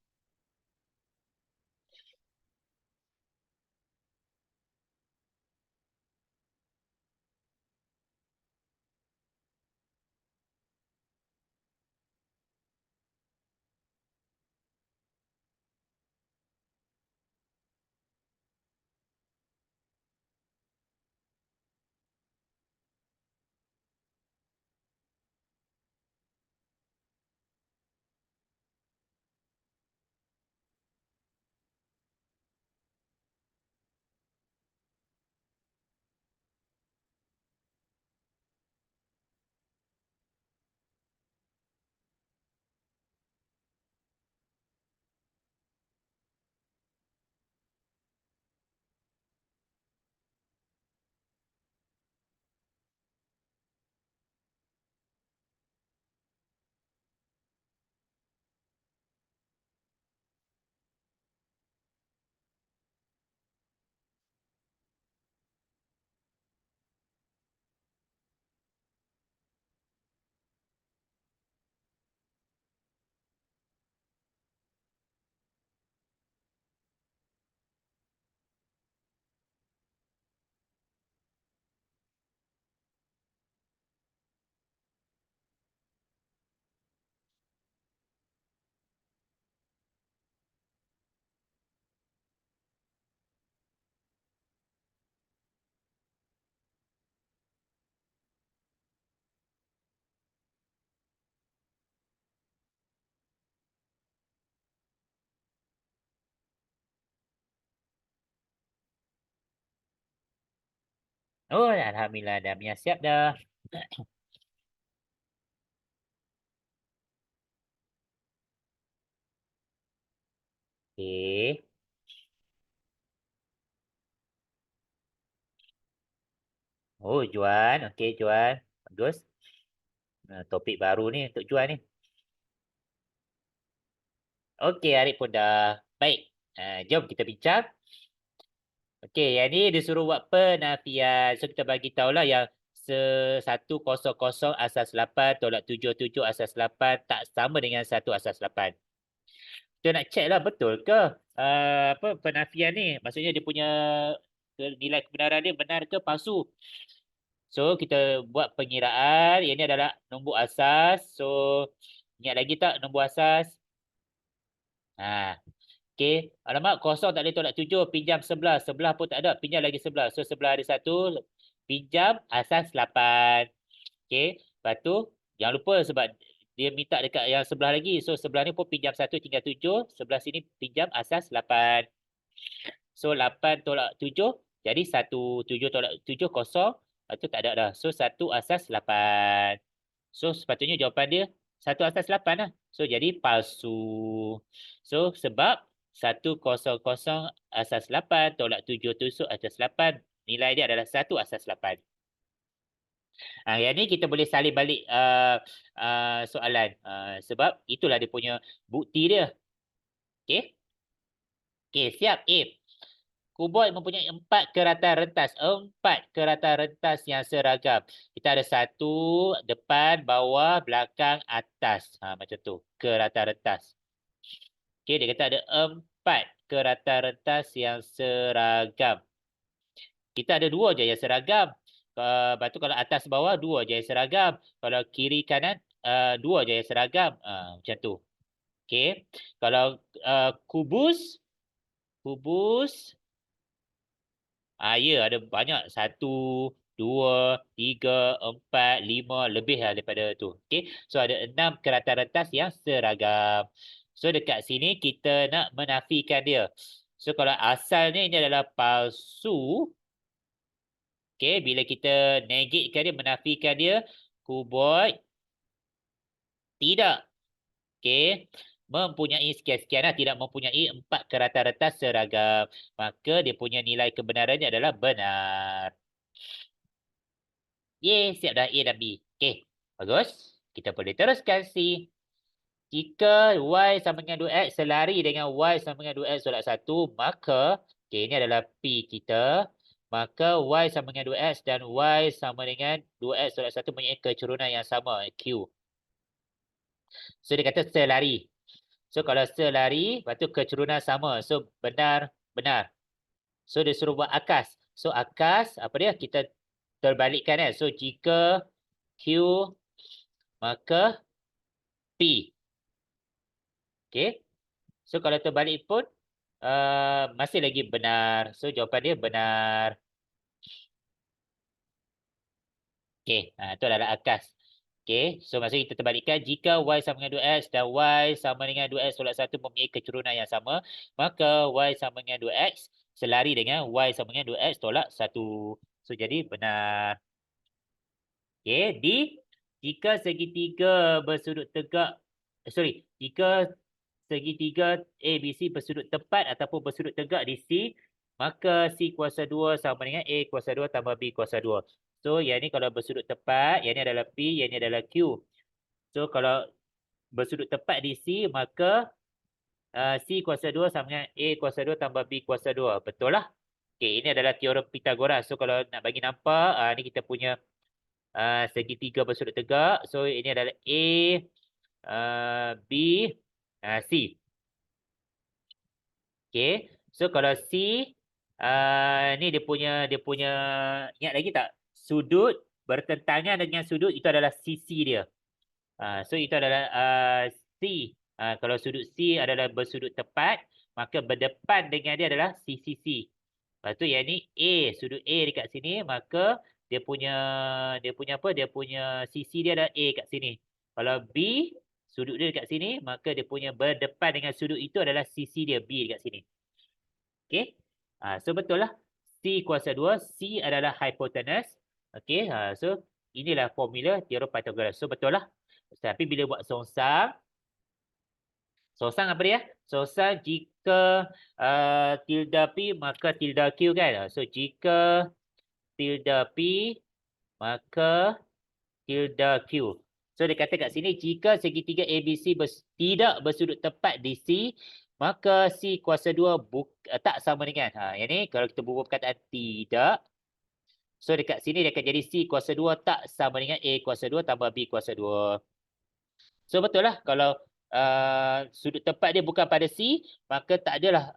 Oh, Alhamdulillah dah Mia siap dah. Okey. Oh, Juan. Okey, Juan. Bagus. Topik baru ni untuk Juan ni. Okey, Arif pun dah. Baik. Jom kita bincang. Okey, yang ni dia suruh buat penafian. So, kita bagi tahulah yang 100 asas 8 tolak 77 asas 8 tak sama dengan 1 asas 8. Kita nak check lah betul ke apa penafian ni. Maksudnya dia punya nilai kebenaran dia benar ke palsu. So, kita buat pengiraan. Yang ni adalah nombor asas. So, ingat lagi tak nombor asas? Ha, okey. Alamak, kosong tak boleh tolak 7. Pinjam sebelah. Sebelah pun tak ada. Pinjam lagi sebelah. So, sebelah ada 1. Pinjam asas 8. Okey. Lepas tu, jangan lupa sebab dia minta dekat yang sebelah lagi. So, sebelah ni pun pinjam 1 tinggal 7. Sebelah sini pinjam asas 8. So, 8 tolak 7. Jadi, 1. 7 tolak 7 kosong. Lepas tu tak ada dah. So, 1 asas 8. So, sepatutnya jawapan dia 1 asas 8 lah. So, jadi palsu. So, sebab 100 asas 8 tolak 7 tusuk asas 8. Nilai dia adalah 1 asas 8. Yang ni kita boleh salin balik soalan. Sebab itulah dia punya bukti dia. Okey? Okey, siap. A. Kuboid mempunyai 4 keratan rentas. 4 keratan rentas yang seragam. Kita ada 1, depan, bawah, belakang, atas. Macam tu. Keratan rentas. Okey, dia kata ada 4 keratan rentas yang seragam. Kita ada 2 je yang seragam. Lepas tu kalau atas bawah 2 je yang seragam. Kalau kiri kanan 2 je yang seragam. Macam tu. Okey. Kalau kubus ya ada banyak. 1, 2, 3, 4, 5 lebih lah daripada tu. Okey. So ada 6 keratan rentas yang seragam. So dekat sini kita nak menafikan dia. So kalau asalnya ini adalah palsu. Okey, bila kita negatekan dia, menafikan dia, kuboid tidak. Okey, mempunyai sekian-sekian lah, tidak mempunyai 4 keratan rentas seragam. Maka dia punya nilai kebenarannya adalah benar. Siap dah A dan B. Okey, bagus. Kita boleh teruskan C. jika Y sama dengan 2X selari dengan Y sama dengan 2X tolak 1, maka, okay, ini adalah P kita. Maka Y sama dengan 2X dan Y sama dengan 2X tolak 1 mempunyai kecurunan yang sama, Q. So, dia kata selari. So, kalau selari, lepas tu kecurunan sama. So, benar, benar. So, dia suruh buat akas. So, akas, apa dia? Kita terbalikkan kan. So, jika Q, maka P. Okay. So, kalau terbalik pun, masih lagi benar. So, jawapan dia benar. Okay, itu adalah akas. Okay, so maksudnya kita terbalikkan. Jika Y sama dengan 2X dan Y sama dengan 2X tolak 1 mempunyai kecurunan yang sama, maka Y sama dengan 2X selari dengan Y sama dengan 2X tolak 1. So, jadi benar. Okay, jika segitiga bersudut tegak, jika segitiga ABC bersudut tepat ataupun bersudut tegak di C, maka C kuasa 2 sama dengan A kuasa 2 tambah B kuasa 2. So, yang ni kalau bersudut tepat, yang ni adalah P, yang ni adalah Q. So, kalau bersudut tepat di C, maka C kuasa 2 sama dengan A kuasa 2 tambah B kuasa 2. Betul lah. Okay, ini adalah teorem Pythagoras. So, kalau nak bagi nampak, ni kita punya segitiga bersudut tegak. So, ini adalah A, B, C. Okay. So, kalau C, ni dia punya, ingat lagi tak? Sudut bertentangan dengan sudut itu adalah sisi dia. So, itu adalah C. Kalau sudut C adalah bersudut tepat, maka berdepan dengan dia adalah sisi C. Lepas tu yang ni A, sudut A dekat sini, maka dia punya apa? Dia punya sisi dia adalah A kat sini. Kalau B, sudut dia dekat sini, maka dia punya berdepan dengan sudut itu adalah sisi dia B dekat sini. Okey. So betul lah. C kuasa 2, C adalah hypotenuse. Okey. So inilah formula teorem Pythagoras. So betul lah. Tapi bila buat songsang apa dia? Songsang jika tilde P maka tilde Q kan. So jika tilde P maka tilde Q. So dia kata kat sini jika segitiga ABC tidak bersudut tepat di C, maka C kuasa 2 tak sama dengan. Yang ni kalau kita bubuh perkataan tidak. So dekat sini dia akan jadi C kuasa 2 tak sama dengan A kuasa 2 tambah B kuasa 2. So betul lah kalau sudut tepat dia bukan pada C, maka tak adalah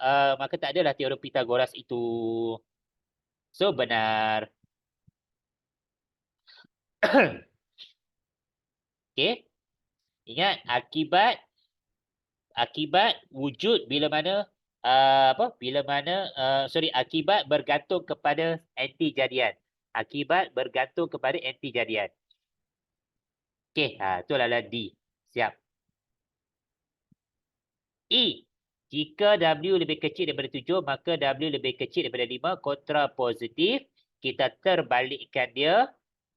teorem Pythagoras itu. So benar. Okey. Ingat akibat wujud bila mana akibat bergantung kepada anti jadian. Akibat bergantung kepada anti jadian. Okey, itu adalah D. Siap. E. Jika W lebih kecil daripada 7, maka W lebih kecil daripada 5, kontrapositif. Kita terbalikkan dia,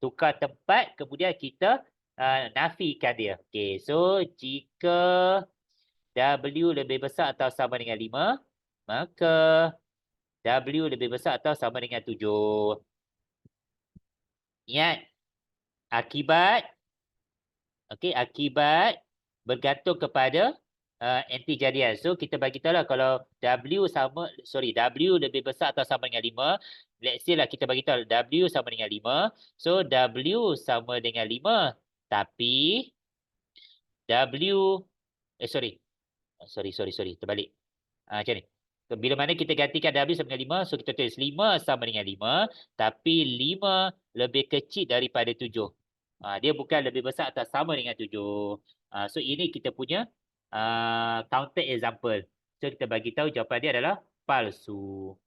tukar tempat, kemudian kita nafikan dia. Okey, so jika W lebih besar atau sama dengan 5, maka W lebih besar atau sama dengan 7. Ingat, akibat bergantung kepada anti jadian. So, kita bagi tahu lah kalau W lebih besar atau sama dengan 5. Let's say lah kita bagi tahu W sama dengan 5. So, W sama dengan 5. Tapi, terbalik. Macam ni. Bila mana kita gantikan W sama dengan 5, so kita tulis 5 sama dengan 5, tapi 5 lebih kecil daripada 7. Dia bukan lebih besar atau sama dengan 7. So ini kita punya counter example. So kita bagi tahu jawapan dia adalah palsu.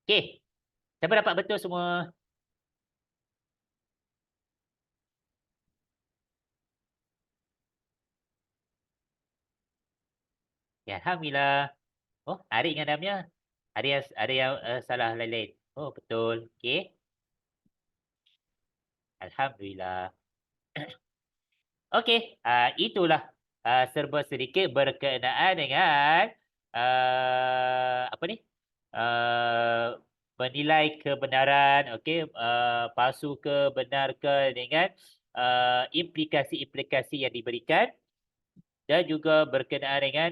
Okey. Siapa dapat betul semua? Ya, alhamdulillah. Oh, Arik dengan Damia. Ada yang salah lain-lain. Oh, betul. Okey. Alhamdulillah. Okey, itulah serba sedikit berkenaan dengan menilai kebenaran, okey, palsu ke benar ke dengan implikasi-implikasi yang diberikan dan juga berkenaan dengan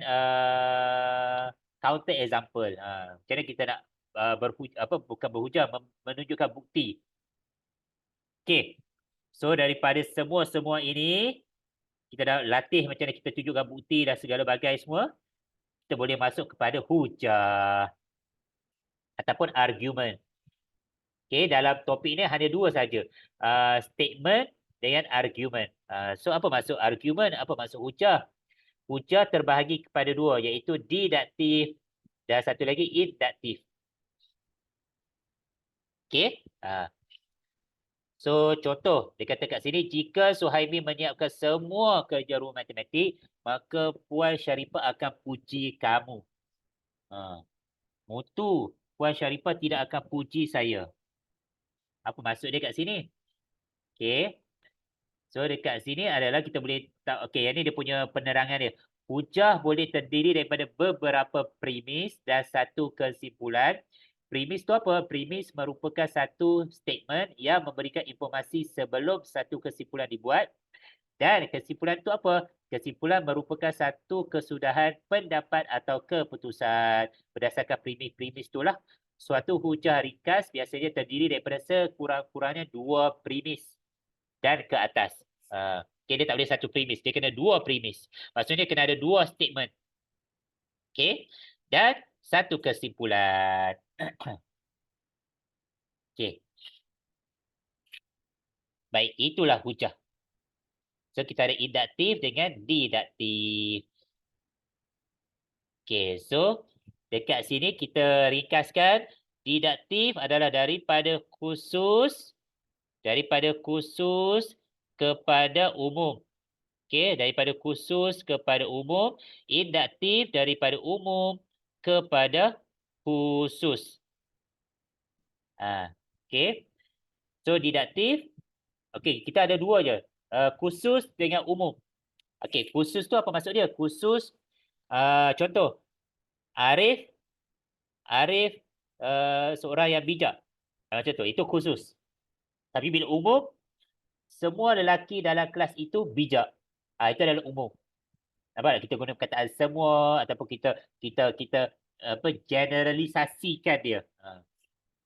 counter example. Macam mana kita nak bukan berhujah, menunjukkan bukti. Okey. So daripada semua ini, kita dah latih macam mana kita tunjukkan bukti dan segala bagai semua. Kita boleh masuk kepada hujah ataupun argument. Okey, dalam topik ni hanya dua saja. Statement dengan argument. So apa maksud argument? Apa maksud hujah? Hujah terbahagi kepada dua, iaitu deduktif dan satu lagi induktif. Okey? So contoh, dia kata kat sini, jika Suhaimi menyiapkan semua kerja rumah matematik, maka Puan Syarifah akan puji kamu. Mutu, Puan Syarifah tidak akan puji saya. Apa maksud dia kat sini? Okey. So dekat sini adalah kita boleh tahu, okey, yang ni dia punya penerangan dia. Hujah boleh terdiri daripada beberapa premis dan satu kesimpulan. Premis tu apa? Premis merupakan satu statement yang memberikan informasi sebelum satu kesimpulan dibuat. Dan kesimpulan tu apa? Kesimpulan merupakan satu kesudahan pendapat atau keputusan. Berdasarkan premis-premis itulah, suatu hujah ringkas biasanya terdiri daripada sekurang-kurangnya dua premis dan ke atas. Okay, dia tak boleh satu premis. Dia kena dua premis. Maksudnya kena ada dua statement. Okay. Dan satu kesimpulan. Okay. Baik, itulah hujah. So, kita ada induktif dengan deduktif. Okay, so dekat sini kita ringkaskan. Deduktif adalah daripada khusus kepada umum. Okey, daripada khusus kepada umum. Induktif daripada umum kepada khusus. Okey. So, deduktif. Okey, kita ada dua je. Khusus dengan umum. Okey, khusus tu apa maksud dia? Khusus, contoh. Arif seorang yang bijak. Macam tu. Itu khusus. Tapi bila umum, semua lelaki dalam kelas itu bijak. Itu adalah umum. Nampak tak? Kita guna perkataan semua ataupun kita generalisasikan dia.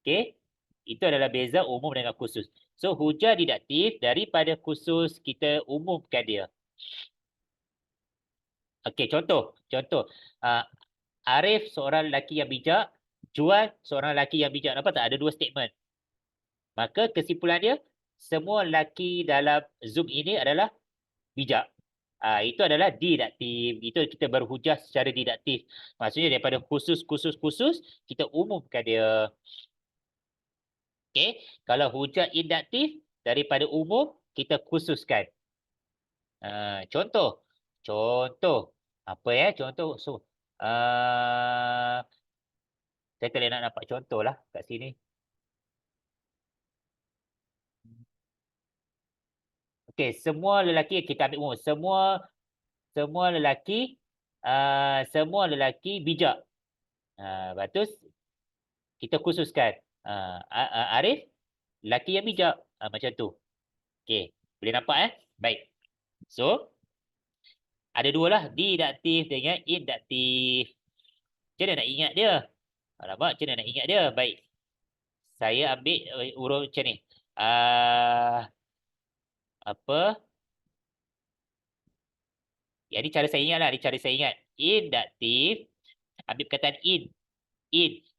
Okey. Itu adalah beza umum dengan khusus. So hujah deduktif daripada khusus kita umumkan dia. Okey, contoh. Arif seorang lelaki yang bijak, Juan seorang lelaki yang bijak. Nampak tak? Ada dua statement. Maka kesimpulan dia, semua lelaki dalam Zoom ini adalah bijak. Itu adalah deduktif. Itu kita berhujah secara deduktif. Maksudnya daripada khusus, kita umumkan dia. Okey. Kalau hujah induktif, daripada umum, kita khususkan. Contoh. Apa ya? Contoh. So, saya tak boleh nak nampak contoh lah kat sini. Okey, semua lelaki kita ambil umum. Semua lelaki bijak. Lepas tu kita khususkan. Arif, lelaki yang bijak. Macam tu. Okey, boleh nampak Baik. So, ada dua lah. Deduktif dengan induktif. Macam mana nak ingat dia? Nampak? Macam mana nak ingat dia? Baik. Saya ambil urut macam ni. Apa? Yang ni cara saya ingat lah. Ni cara saya ingat. Induktif. Ambil perkataan in.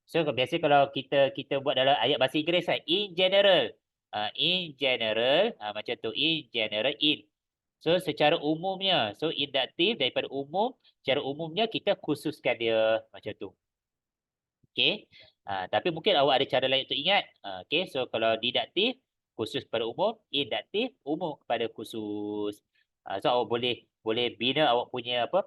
So biasa kalau kita buat dalam ayat bahasa Inggeris kan. In general. Macam tu. In general. In. So secara umumnya. So induktif daripada umum. Secara umumnya kita khususkan dia. Macam tu. Okay. Tapi mungkin awak ada cara lain untuk ingat. Okay. So kalau deduktif. Khusus kepada umum. Induktif. Umum kepada khusus. So awak boleh bina awak punya apa.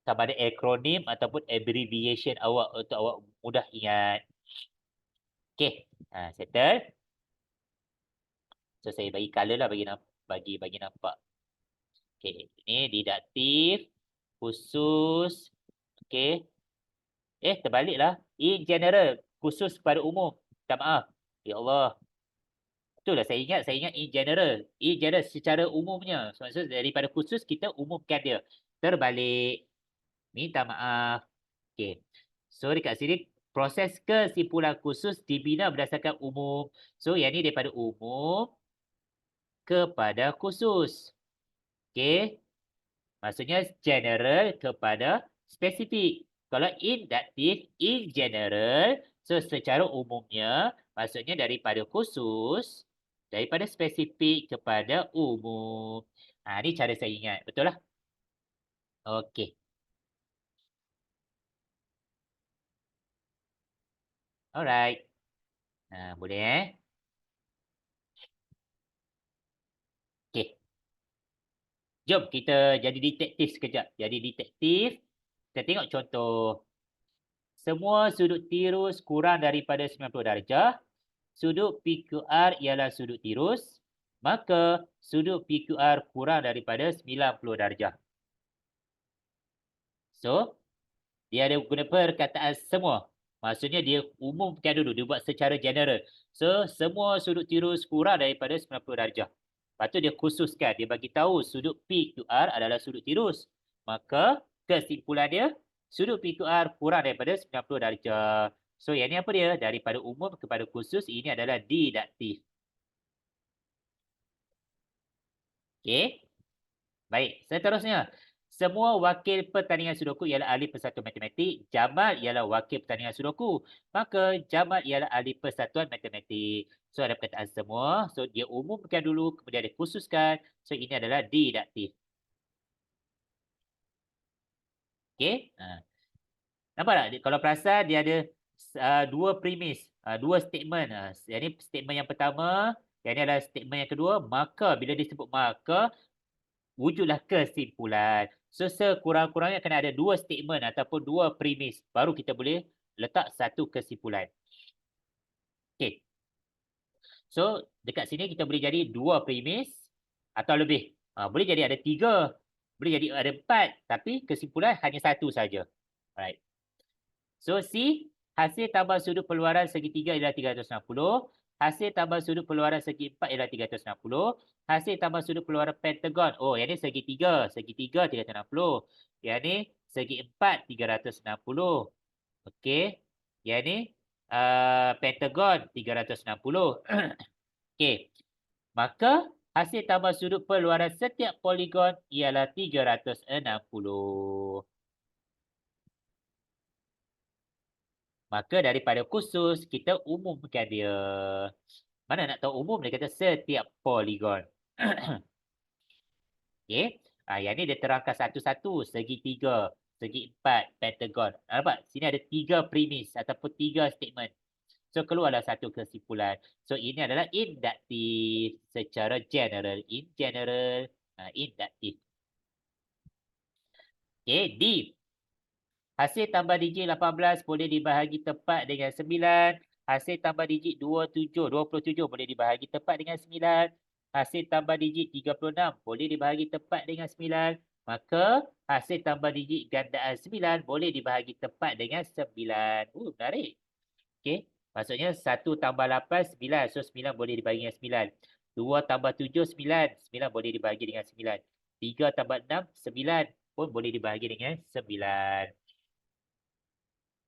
Sama ada akronim ataupun abbreviation awak untuk awak mudah ingat. Okey. Settle. So saya bagi color lah bagi nampak. Okey, ini deduktif, khusus. Okey. Terbaliklah. In general, khusus pada umum. Minta maaf. Ya Allah. Itulah saya ingat in general. In general secara umumnya. So, maksud daripada khusus kita umumkan dia. Terbalik. Minta maaf. Okey. So dekat sini proses kesimpulan khusus dibina berdasarkan umum. So yang ni daripada umum kepada khusus. Okey. Maksudnya general kepada spesifik. Kalau induktif, in general, so secara umumnya, maksudnya daripada khusus, daripada spesifik kepada umum. Ni cara saya ingat. Betul lah? Okey. Alright. Boleh Okey. Jom kita jadi detektif sekejap. Jadi detektif, kita tengok contoh. Semua sudut tirus kurang daripada 90 darjah. Sudut PQR ialah sudut tirus. Maka sudut PQR kurang daripada 90 darjah. So, dia ada guna perkataan semua. Maksudnya dia umumkan dulu. Dia buat secara general. So, semua sudut tirus kurang daripada 90 darjah. Lepas tu dia khususkan. Dia bagi tahu sudut PQR adalah sudut tirus. Maka kesimpulan dia, sudut PQR kurang daripada 90 darjah. So, yang ni apa dia? Daripada umum kepada khusus, ini adalah didaktif. Okey. Baik, seterusnya. Semua wakil pertandingan sudoku ialah ahli persatuan matematik. Jamal ialah wakil pertandingan sudoku. Maka Jamal ialah ahli persatuan matematik. So, ada perkataan semua. So, dia umumkan dulu, kemudian dia khususkan. So, ini adalah didaktif. Okey. Nampak tak? Kalau perasan, dia ada dua premis. Dua statement. Yang ini statement yang pertama. Yang ini adalah statement yang kedua. Maka, bila disebut maka, wujudlah kesimpulan. So, sekurang-kurangnya kena ada dua statement ataupun dua premis. Baru kita boleh letak satu kesimpulan. Okey. So, dekat sini kita boleh jadi dua premis atau lebih. Boleh jadi ada tiga. Boleh jadi ada empat. Tapi kesimpulan hanya satu saja. Alright. So, C, hasil tambah sudut peluaran segitiga ialah 360. Hasil tambah sudut peluaran segi empat ialah 360. Hasil tambah sudut peluaran pentagon. Oh, yang ni segitiga. Segitiga 360. Yang ni segi empat 360. Okey. Yang ni pentagon 360. Okey. Maka hasil tambah sudut peluaran setiap poligon ialah 360. Maka daripada khusus, kita umumkan dia. Mana nak tahu umum? Dia kata setiap poligon. Okey. Yang ni dia terangkan satu-satu. Segitiga, segi empat, pentagon. Nampak? Sini ada tiga premis ataupun tiga statement. So, keluarlah satu kesimpulan. So, ini adalah induktif secara general. In general, induktif. Okey, D. Hasil tambah digit 18 boleh dibahagi tepat dengan 9. Hasil tambah digit 27 boleh dibahagi tepat dengan 9. Hasil tambah digit 36 boleh dibahagi tepat dengan 9. Maka hasil tambah digit gandaan 9 boleh dibahagi tepat dengan 9. Menarik. Okey. Maksudnya 1 tambah 8, 9. So 9 boleh dibahagi dengan 9. 2 tambah 7, 9. 9 boleh dibahagi dengan 9. 3 tambah 6, 9 pun boleh dibahagi dengan 9.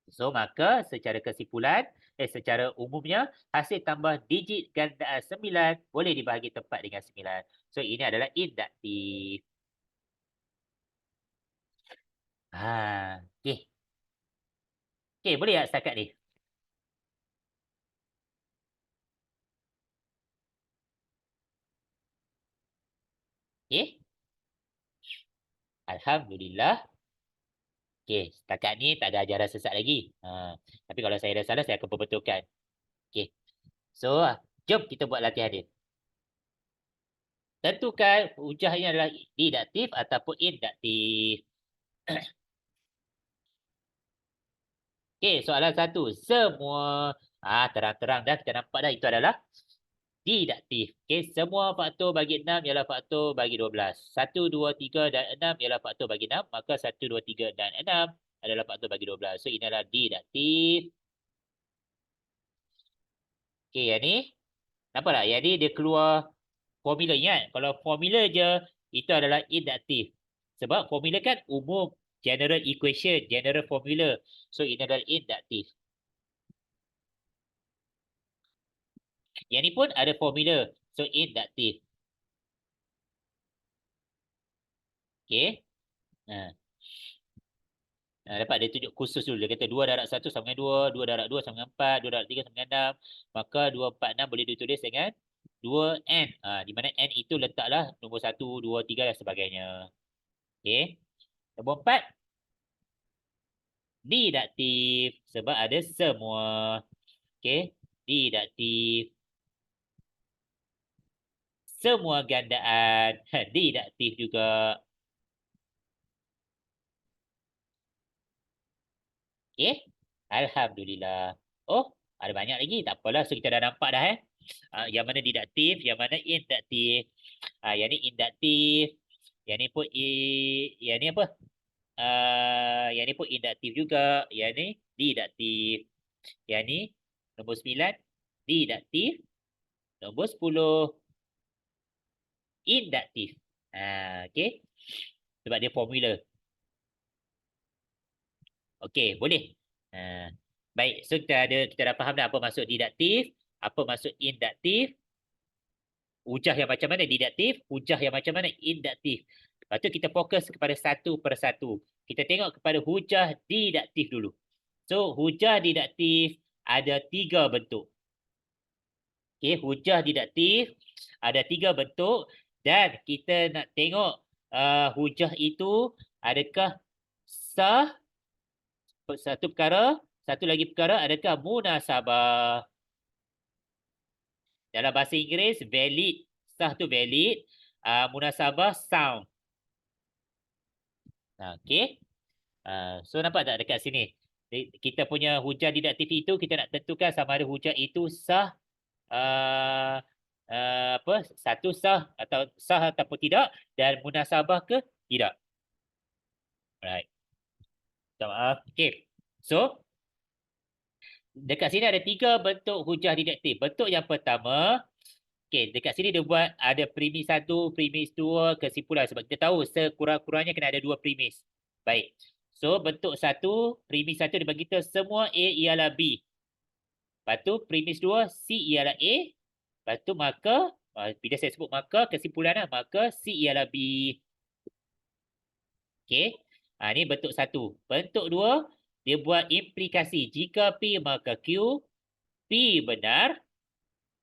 So, maka secara kesimpulan, secara umumnya, hasil tambah digit gandaan 9 boleh dibahagi tepat dengan 9. So, ini adalah induktif. Okey. Okey, boleh tak setakat ni? Okey. Alhamdulillah. Okey, setakat ni tak ada ajaran sesat lagi. Tapi kalau saya ada salah, saya akan perbetulkan. Okey. So, jom kita buat latihan dia. Tentukan hujah ini adalah didaktif ataupun induktif. Okey, soalan satu. Semua terang-terang dah kita nampak dah itu adalah didaktif. Okey, semua faktor bagi 6 ialah faktor bagi 12. 1, 2, 3 dan 6 ialah faktor bagi 6. Maka 1, 2, 3 dan 6 adalah faktor bagi 12. So, ini adalah didaktif. Okey, yang ni. Nampak tak? Jadi dia keluar formula. Ingat, kalau formula je, itu adalah induktif. Sebab formula kan umum, general equation, general formula. So, ini adalah induktif. Yang ni pun ada formula. So, induktif. Okay. Ha. Dapat dia tunjuk khusus dulu. Dia kata 2 darab 1 sama dengan 2, 2 darab 2 sama dengan 4, 2 darab 3 sama dengan 6. Maka 246 boleh ditulis dengan 2N. Di mana N itu letaklah nombor 1, 2, 3 dan sebagainya. Okay. Nombor 4. Didaktif. Sebab ada semua. Okay. Didaktif. Semua gandaan. Didaktif juga. Okay. Alhamdulillah. Oh, ada banyak lagi. Tak apalah. So, kita dah nampak dah yang mana didaktif, yang mana induktif. Yang ni induktif. Yang ni pun yang ni apa? Yang ni pun induktif juga. Yang ni didaktif. Yang ni nombor 9 didaktif. Nombor 10 induktif. Okey. Sebab dia formula. Okey, boleh. Baik, so kita dah faham dah apa maksud didaktif, apa maksud induktif. Hujah yang macam mana didaktif, hujah yang macam mana induktif. Lepas tu kita fokus kepada satu persatu. Kita tengok kepada hujah didaktif dulu. So, hujah didaktif ada 3 bentuk. Okey, hujah didaktif ada 3 bentuk dan kita nak tengok hujah itu adakah sah, satu perkara, satu lagi perkara adakah munasabah. Dalam bahasa Inggeris, valid. Sah tu valid. Munasabah sound. Okey. So, nampak tak dekat sini? Kita punya hujah didaktif itu, kita nak tentukan sama ada hujah itu sah, satu sah ataupun tidak, dan munasabah ke tidak. Alright. Minta maaf. Okey. So, dekat sini ada 3 bentuk hujah didaktif. Bentuk yang pertama, okey, dekat sini dia buat ada premis 1, premis 2, kesimpulan. Sebab kita tahu sekurang-kurangnya kena ada 2 premis. Baik. So, bentuk 1, premis 1 dia bagi kita semua A ialah B. Lepas tu, premis 2, C ialah A. Lepas tu, maka, bila saya sebut maka, kesimpulannya, maka C ialah B. Okey. Ini bentuk 1. Bentuk 2, dia buat implikasi. Jika P, maka Q. P benar,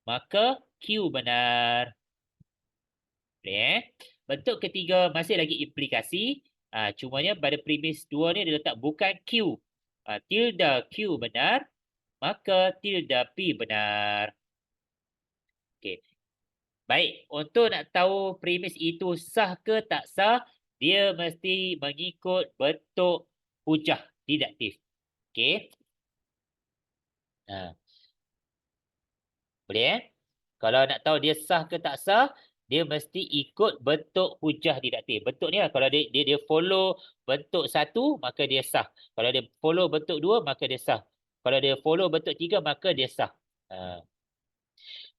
maka Q benar. Boleh Bentuk ketiga masih lagi implikasi. Cumanya pada premis 2 ni dia letak bukan Q. Tilde Q benar, maka tilde P benar. Okey. Baik, untuk nak tahu premis itu sah ke tak sah, dia mesti mengikut bentuk hujah didaktif. Okey. Boleh Kalau nak tahu dia sah ke tak sah, dia mesti ikut bentuk hujah didaktif. Bentuk ni lah, kalau dia follow bentuk 1, maka dia sah. Kalau dia follow bentuk 2, maka dia sah. Kalau dia follow bentuk 3, maka dia sah.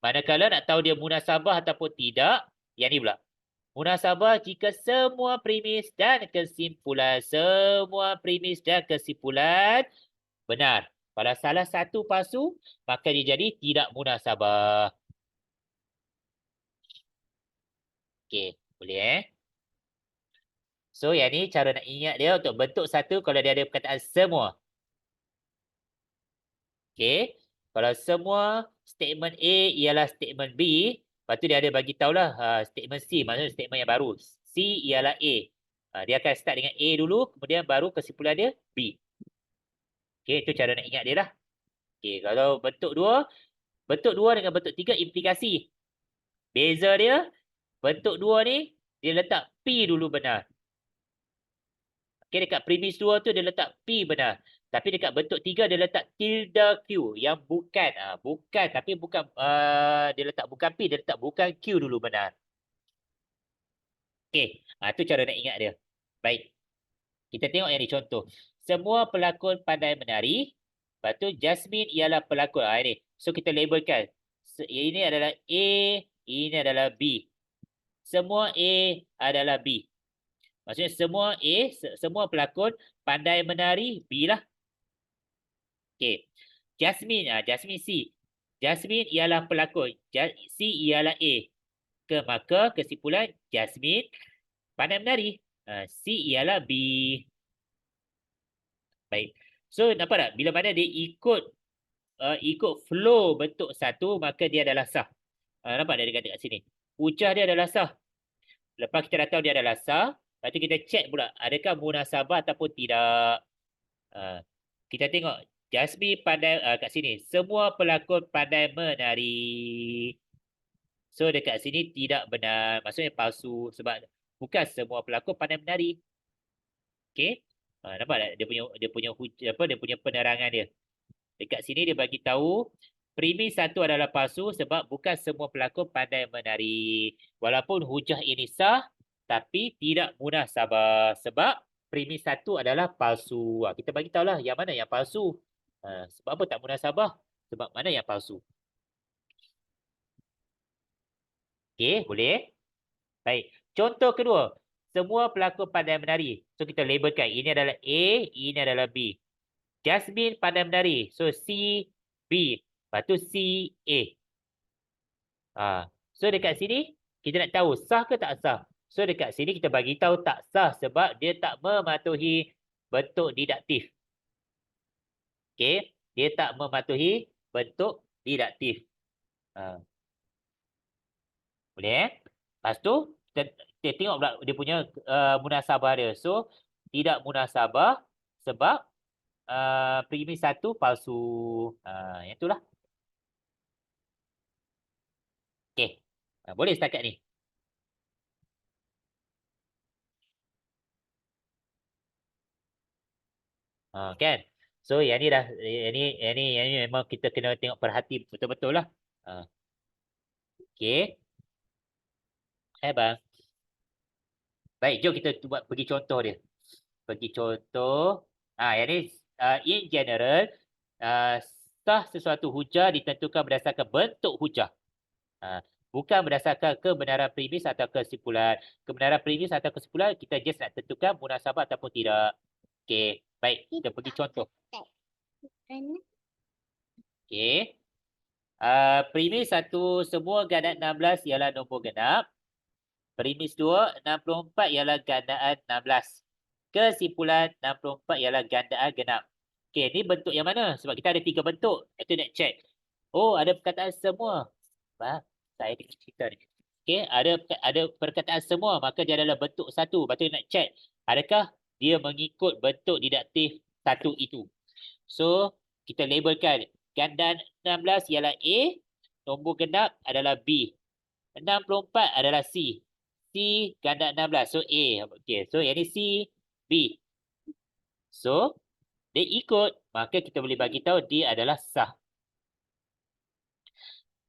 Manakala nak tahu dia munasabah ataupun tidak, yang ni pula. Munasabah jika semua premis dan kesimpulan benar. Kalau salah satu palsu, maka dia jadi tidak munasabah. Okey, boleh So, yang ni cara nak ingat dia untuk bentuk 1 kalau dia ada perkataan semua. Okey. Kalau semua statement A ialah statement B, lepas tu dia ada bagi tahulah statement C, maksudnya statement yang baru. C ialah A. Dia akan start dengan A dulu, kemudian baru kesimpulan dia B. Okey, itu cara nak ingat dia lah. Okey, kalau bentuk 2 dengan bentuk 3 implikasi. Beza dia, bentuk 2 ni dia letak P dulu benar. Okey, dekat premis 2 tu dia letak P benar. Tapi dekat bentuk 3 dia letak tilde Q yang bukan. Bukan, tapi bukan dia letak bukan P, dia letak bukan Q dulu benar. Okey, tu cara nak ingat dia. Baik. Kita tengok yang ni contoh. Semua pelakon pandai menari. Lepas tu Jasmine ialah pelakon. Ini. So kita labelkan. Ini adalah A, ini adalah B. Semua A adalah B. Maksudnya semua A, semua pelakon pandai menari B lah. Okey. Jasmine, Jasmine C. Jasmine ialah pelakon. C ialah A. Maka kesimpulan Jasmine pandai menari. C ialah B. Baik. So nampak tak? Bila mana dia ikut flow bentuk satu, maka dia adalah sah. Nampak tak dia kata kat sini? Hujah dia adalah sah. Lepas kita dah tahu dia adalah sah, lepas tu kita check pula adakah munasabah ataupun tidak. Kita tengok Jasmine pandai kat sini. Semua pelakon pandai menari. So dekat sini tidak benar. Maksudnya palsu sebab bukan semua pelakon pandai menari. Okey? Nampak tak dia punya penerangan dia. Dekat sini dia bagi tahu premis satu adalah palsu sebab bukan semua pelakon pandai menari. Walaupun hujah ini sah tapi tidak munasabah sebab premis satu adalah palsu. Kita bagi tahulah yang mana yang palsu. Sebab apa tak munasabah? Sebab mana yang palsu? Okey, boleh? Baik. Contoh kedua. Semua pelakon pandai menari. So kita labelkan. Ini adalah A, ini adalah B. Jasmine pandai menari. So C, B. Lepas tu C, A. So dekat sini kita nak tahu sah ke tak sah. So dekat sini kita bagi tahu tak sah sebab dia tak mematuhi bentuk didaktif. Okey, dia tak mematuhi bentuk didaktif. Boleh Lepas tu kita tengok pula dia punya munasabah dia. So tidak munasabah sebab premis satu palsu. Yang itulah. Okey. Boleh setakat ni. Kan? So yang ni dah yang ni memang kita kena tengok perhati betul-betul lah. Okey. Bang. Baik, jom kita buat pergi contoh dia. Pergi contoh. Yang ni in general sah sesuatu hujah ditentukan berdasarkan bentuk hujah. Bukan berdasarkan kebenaran premis atau kesimpulan. Kebenaran premis atau kesimpulan kita just nak tentukan munasabah ataupun tidak. Okey, baik, kita pergi contoh. Okey. Premis satu, semua gandaan 16 ialah nombor genap. Premis 2, 64 ialah gandaan 16. Kesimpulan 64 ialah gandaan genap. Okey, ni bentuk yang mana? Sebab kita ada 3 bentuk. Itu nak check. Oh, ada perkataan semua. Saya ada cerita ni. Okey, ada perkataan semua, maka dia adalah bentuk satu. Lepas tu nak check, adakah dia mengikut bentuk didaktif satu itu. So, kita labelkan gandaan 16 ialah A, nombor genap adalah B. 64 adalah C. C ganda 16. So A. Okey. So yang ni C, B. So dia ikut, maka kita boleh bagi tahu dia adalah sah.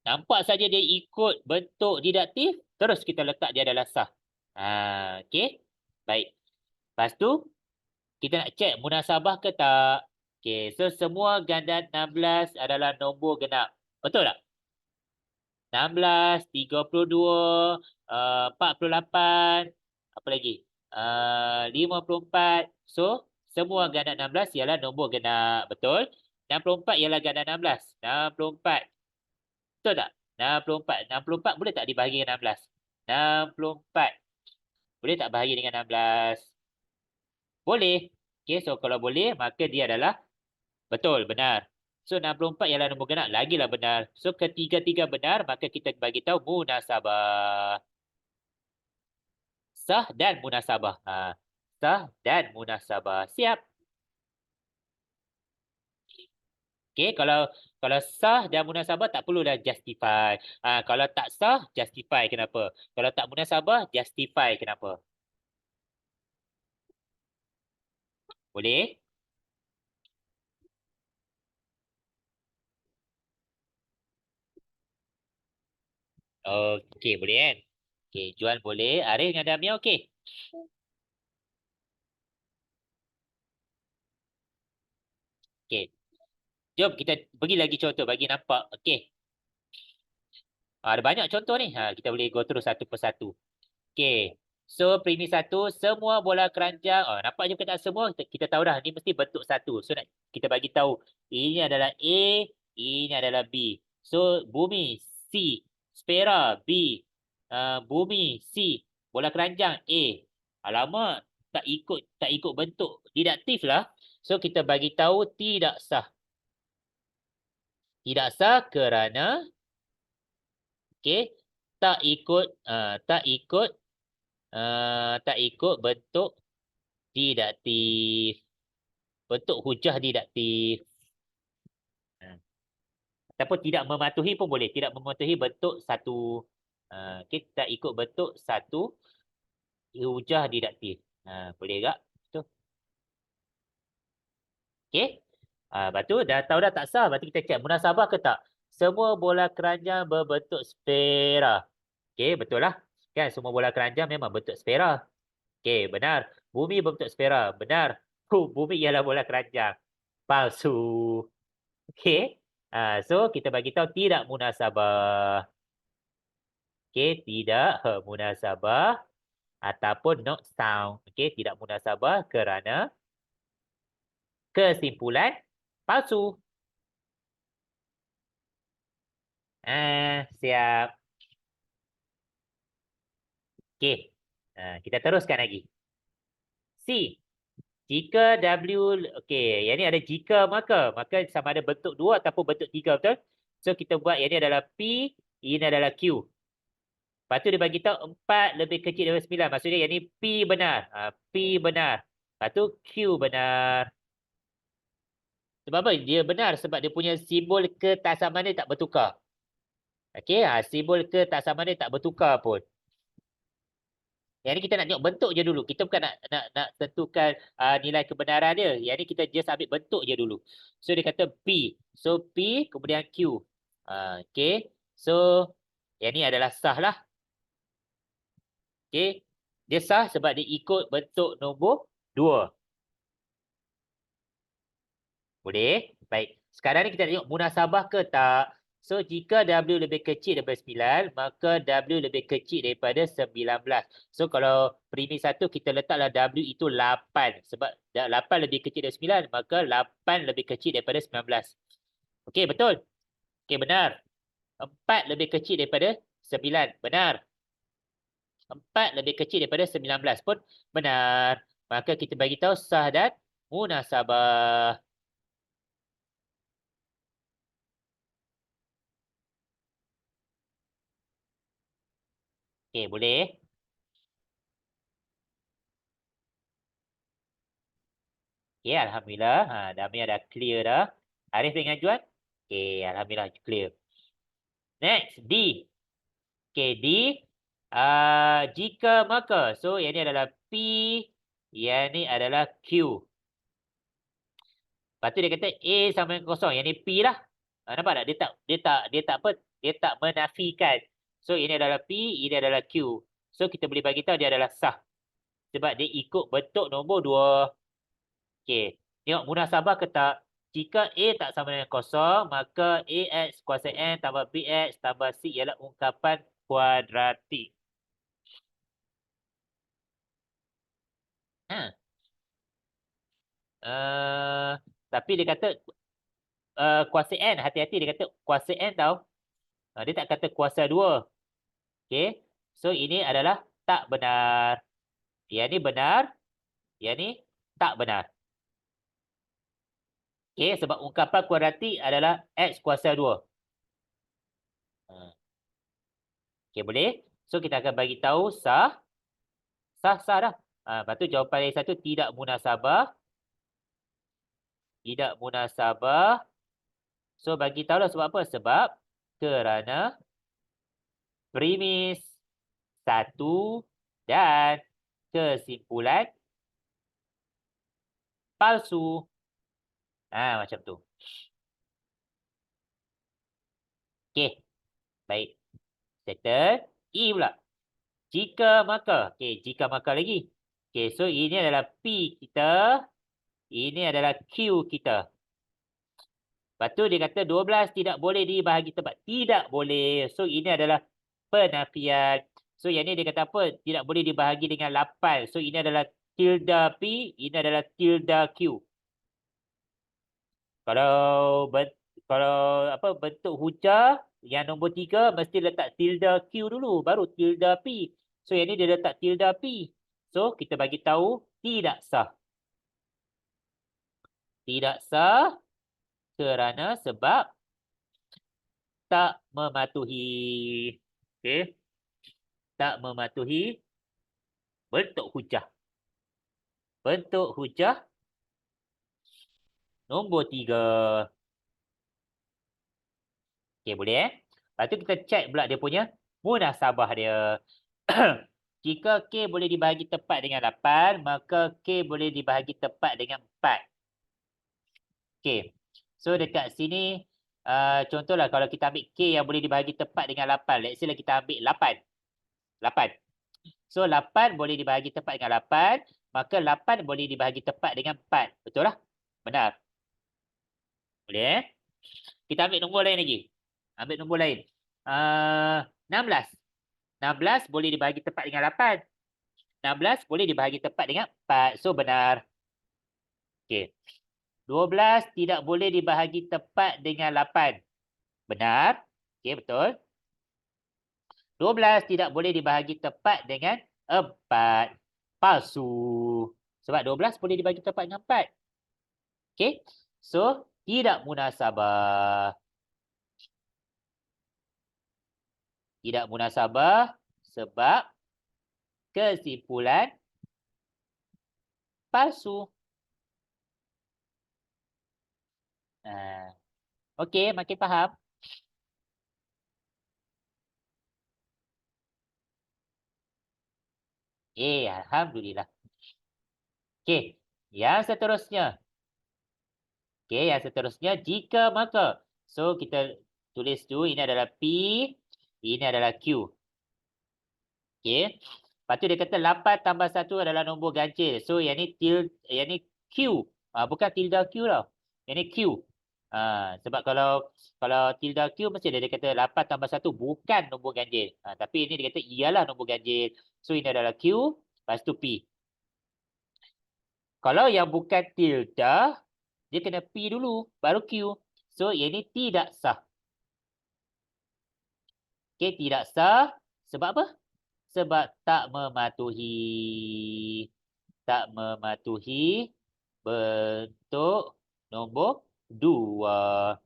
Nampak saja dia ikut bentuk didaktif, terus kita letak dia adalah sah. Okey. Baik. Lepas tu kita nak check munasabah ke tak. Okey. So semua ganda 16 adalah nombor genap. Betul tak? 16, 32, 48, apa lagi? 54. So, semua ganda 16 ialah nombor genap. Betul? 64 ialah ganda 16. 64. Betul tak? 64. 64 boleh tak dibahagi dengan 16? 64. Boleh tak bahagi dengan 16? Boleh. Okay, so kalau boleh, maka dia adalah betul, benar. So 64 ialah nombor genap, lagilah benar. So ketiga-tiga benar, maka kita bagi tahu munasabah. Sah dan munasabah. Sah dan munasabah. Siap. Okey, kalau sah dan munasabah tak perlu dah justify. Kalau tak sah, justify kenapa. Kalau tak munasabah, justify kenapa. Boleh? Okey, boleh kan? Okey, Juan boleh. Arif dengan Damia okey? Okey. Jom kita pergi lagi contoh bagi nampak. Okey. Ada banyak contoh ni. Kita boleh go through satu persatu. Okay. So, premis satu, semua bola keranjang. Nampak je kata semua. Kita tahu dah, ni mesti bentuk satu. So, kita bagi tahu. Ini adalah A, ini adalah B. So, bumi C, Sfera B, bumi C, bola keranjang A. Alamak, tak ikut bentuk didaktif lah. So, kita bagi tahu tidak sah. Tidak sah kerana tak ikut bentuk didaktif. Bentuk hujah didaktif. Ataupun tidak mematuhi pun boleh. Tidak mematuhi bentuk satu. Tak ikut bentuk satu hujah didaktif. Boleh tak? Betul. Okey. Lepas tu dah tahu dah tak sah. Lepas tu kita cek munasabah ke tak? Semua bola keranjang berbentuk sfera. Okey, betul lah. Kan semua bola keranjang memang bentuk sfera. Okey, benar. Bumi berbentuk sfera. Benar. Bumi ialah bola keranjang. Palsu. Okey. So, kita bagi tahu tidak munasabah. Okey, tidak munasabah ataupun not sound. Okey, tidak munasabah kerana kesimpulan palsu. Siap. Okey. Kita teruskan lagi. C. Jika W, okey, yang ni ada jika maka sama ada bentuk 2 ataupun bentuk 3, betul? So, kita buat yang ni adalah P, ini adalah Q. Lepas tu dia bagi tahu 4 lebih kecil daripada 9. Maksudnya yang ni P benar. P benar. Lepas tu Q benar. Sebab apa? Dia benar sebab dia punya simbol ketasaman dia tak bertukar. Okey, simbol ketasaman dia tak bertukar pun. Yang ni kita nak tengok bentuk je dulu. Kita bukan nak tentukan nilai kebenaran dia. Yang ni kita just ambil bentuk je dulu. So dia kata P. So P kemudian Q. Okey. So yang ni adalah sah lah. Okey. Dia sah sebab dia ikut bentuk nombor 2. Boleh? Baik. Sekarang ni kita tengok munasabah ke tak? So, jika W lebih kecil daripada 9, maka W lebih kecil daripada 19. So, kalau premis 1, kita letaklah W itu 8. Sebab 8 lebih kecil dari 9, maka 8 lebih kecil daripada 19. Okey, betul? Okey, benar. 4 lebih kecil daripada 9. Benar. 4 lebih kecil daripada 19 pun benar. Maka kita bagi tahu sah dan munasabah. Okey, boleh. Okey, Alhamdulillah. Damia dah clear dah. Arif dengan Juan? Okey, Alhamdulillah clear. Next, D. Okey, D. Jika maka. So, yang ni adalah P. Yang ni adalah Q. Lepas tu dia kata A sama dengan kosong. Yang ni P lah. Nampak tak? Dia tak menafikan. So, ini adalah P, ini adalah Q. So, kita boleh bagi tahu dia adalah sah. Sebab dia ikut bentuk nombor 2. Okey. Tengok munasabah ke tak? Jika A tak sama dengan kosong, maka AX kuasa N tambah BX tambah C ialah ungkapan kuadratik. Tapi dia kata kuasa N. Hati-hati dia kata kuasa N tau. Dia tak kata kuasa 2. Okey. So, ini adalah tak benar. Yang ni benar. Yang ni tak benar. Okey, sebab ungkapan kuadratik adalah X kuasa 2. Okey, boleh? So, kita akan bagi tahu sah. Sah dah. Lepas tu jawapan yang satu tidak munasabah. Tidak munasabah. So, bagi tahulah sebab apa? Sebab kerana premis 1 dan kesimpulan palsu. Macam tu. Okey. Baik. Settle. E pula. Jika maka. Okey, jika maka lagi. Okey, so ini adalah P kita. Ini adalah Q kita. Lepas tu dia kata 12 tidak boleh dibahagi tepat. Tidak boleh. So ini adalah penafian. So yang ni dia kata apa? Tidak boleh dibahagi dengan 8. So ini adalah tilde P, ini adalah tilde Q. Kalau kalau apa bentuk hujah yang nombor 3 mesti letak tilde Q dulu, baru tilde P. So yang ni dia letak tilde P. So kita bagi tahu tidak sah. Tidak sah kerana sebab tak mematuhi. Okey. Tak mematuhi bentuk hujah. Bentuk hujah nombor 3. Okey, boleh Lepas tu kita check pula dia punya munasabah dia. Jika K boleh dibahagi tepat dengan 8, maka K boleh dibahagi tepat dengan 4. Okey. So dekat sini, contohlah kalau kita ambil K yang boleh dibahagi tepat dengan 8. Let's say lah kita ambil 8. 8. So 8 boleh dibahagi tepat dengan 8, maka 8 boleh dibahagi tepat dengan 4. Betul lah? Benar. Boleh Kita ambil nombor lain lagi. Ambil nombor lain. 16. 16 boleh dibahagi tepat dengan 8. 16 boleh dibahagi tepat dengan 4. So benar. Okey. 12 tidak boleh dibahagi tepat dengan 8. Benar. Okey, betul. 12 tidak boleh dibahagi tepat dengan 4. Palsu. Sebab 12 boleh dibahagi tepat dengan 4. Okey. So, tidak munasabah. Tidak munasabah sebab kesimpulan palsu. Okey, makin faham? Alhamdulillah. Okey, yang seterusnya. Okey, yang seterusnya jika maka. So kita tulis dulu ini adalah P, ini adalah Q. Okey. Lepas tu dia kata 8 tambah 1 adalah nombor ganjil. So yang ni Q. Bukan tilde Q tau. Yang ni Q. Sebab kalau tilde Q mesti dia kata 8 tambah 1 bukan nombor ganjil. Tapi ini dia kata ialah nombor ganjil. So ini adalah Q, lepas tu P. Kalau yang bukan tilde, dia kena P dulu, baru Q. So, yang ni tidak sah. Okey, tidak sah. Sebab apa? Sebab tak mematuhi. Tak mematuhi bentuk nombor 2.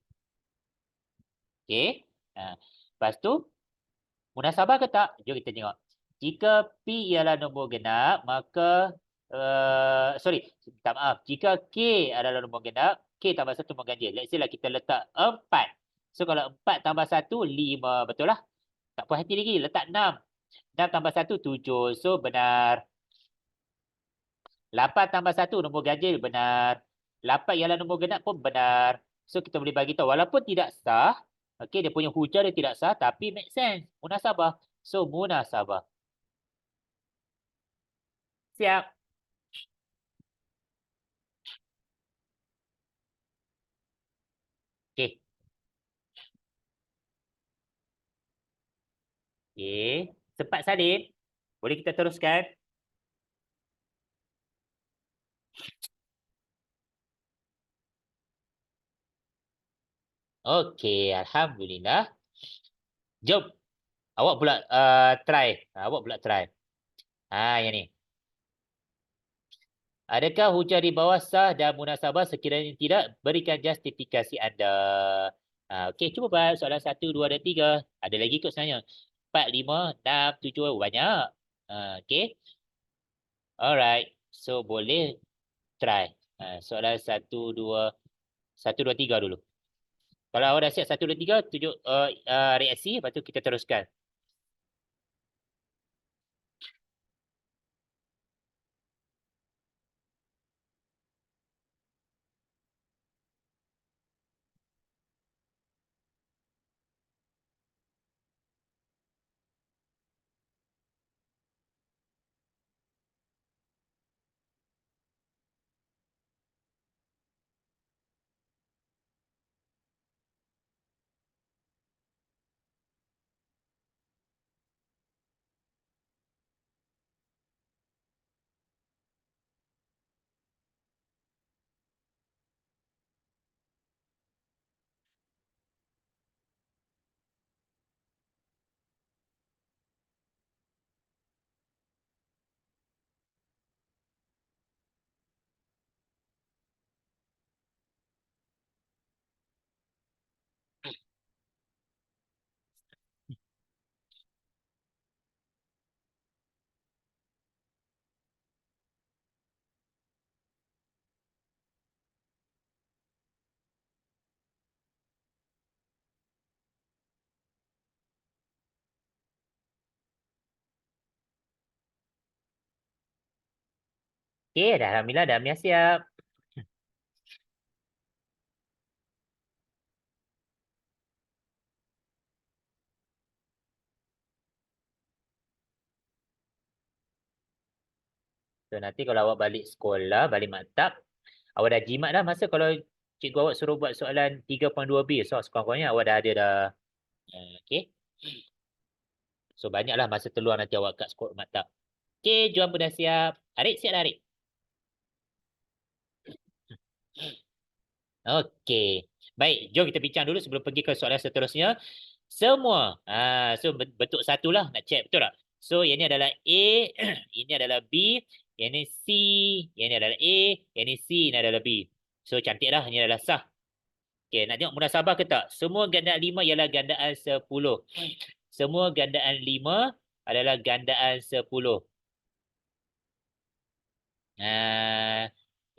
Okey. Lepas tu, munasabah ke tak? Jom kita tengok. Jika P ialah nombor genap, maka minta maaf. Jika K adalah nombor genap, K tambah 1 nombor ganjil. Let's say lah kita letak 4. So kalau 4 tambah 1, 5. Betul lah? Tak puas hati lagi. Letak 6. 6 tambah 1, 7. So benar. 8 tambah 1, nombor ganjil. Benar. 8 ialah nombor genap pun benar. So kita boleh bagi tahu. Walaupun tidak sah, okay, dia punya hujah dia tidak sah, tapi make sense. Munasabah. So munasabah. Siap. Okey. Okey. Sempat salin. Boleh kita teruskan? Okey. Alhamdulillah. Jom. Awak pula try. Awak pula try. Yang ni. Adakah hujah di bawah sah dan munasabah sekiranya tidak? Berikan justifikasi anda. Okey, cuba buat soalan 1, 2 dan 3. Ada lagi kot sebenarnya. 4, 5, 6, 7. Banyak. Okey. Alright. So, boleh try. Soalan 1, 2, 1, 2, 3 dulu. Kalau awak dah siap 1, 2, 3, tunjuk reaksi. Lepas tu kita teruskan. Okey, dah alhamdulillah dah Mia siap. So nanti kalau awak balik sekolah, balik maktab, awak dah jimat dah masa kalau cikgu awak suruh buat soalan 3.2B. So sekurang-kurangnya awak dah ada dah. Okey. So banyaklah masa terluang nanti awak kat sekolah maktab. Okey, juan pun dah siap. Arik siap dah Arik? Okey. Baik, jom kita bincang dulu sebelum pergi ke soalan seterusnya. Semua. So bentuk satulah nak check betul tak? So yang ni adalah A, ini adalah B, yang ni C, yang ni adalah A, yang ni C, ini adalah B. So cantik dah, ini adalah sah. Okey, nak tengok munasabah ke tak? Semua gandaan 5 ialah gandaan 10. Semua gandaan 5 adalah gandaan 10.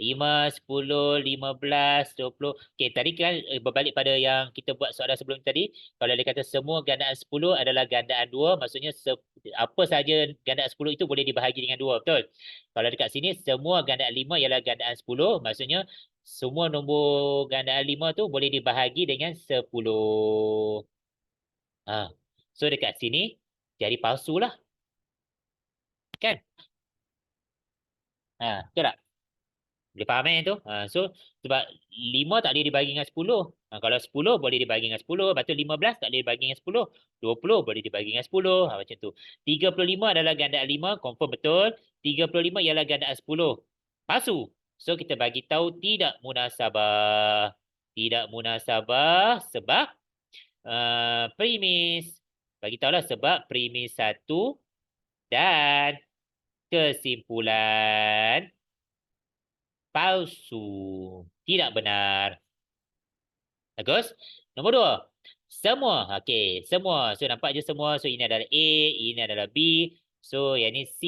5, 10, 15, 20. Okey, tadi kan berbalik pada yang kita buat soalan sebelum tadi. Kalau dia kata semua gandaan 10 adalah gandaan 2, maksudnya apa saja gandaan 10 itu boleh dibahagi dengan 2, betul? Kalau dekat sini semua gandaan 5 ialah gandaan 10, maksudnya semua nombor gandaan 5 tu boleh dibahagi dengan 10. Ha. So dekat sini jadi palsu lah, kan? Betul tak? Boleh faham tu? So, sebab 5 tak boleh dibagi dengan 10. Kalau 10 boleh dibagi dengan 10. Lepas tu 15 tak boleh dibagi dengan 10. 20 boleh dibagi dengan 10. Macam tu. 35 adalah gandaan 5. Confirm betul. 35 ialah gandaan 10. Palsu. So, kita bagi tahu tidak munasabah. Tidak munasabah sebab premis. Bagi tahulah sebab premis 1 dan kesimpulan palsu. Tidak benar. Bagus. Nombor 2. Semua. Okey, semua. So nampak je semua. So ini adalah A, ini adalah B. So yang ni C,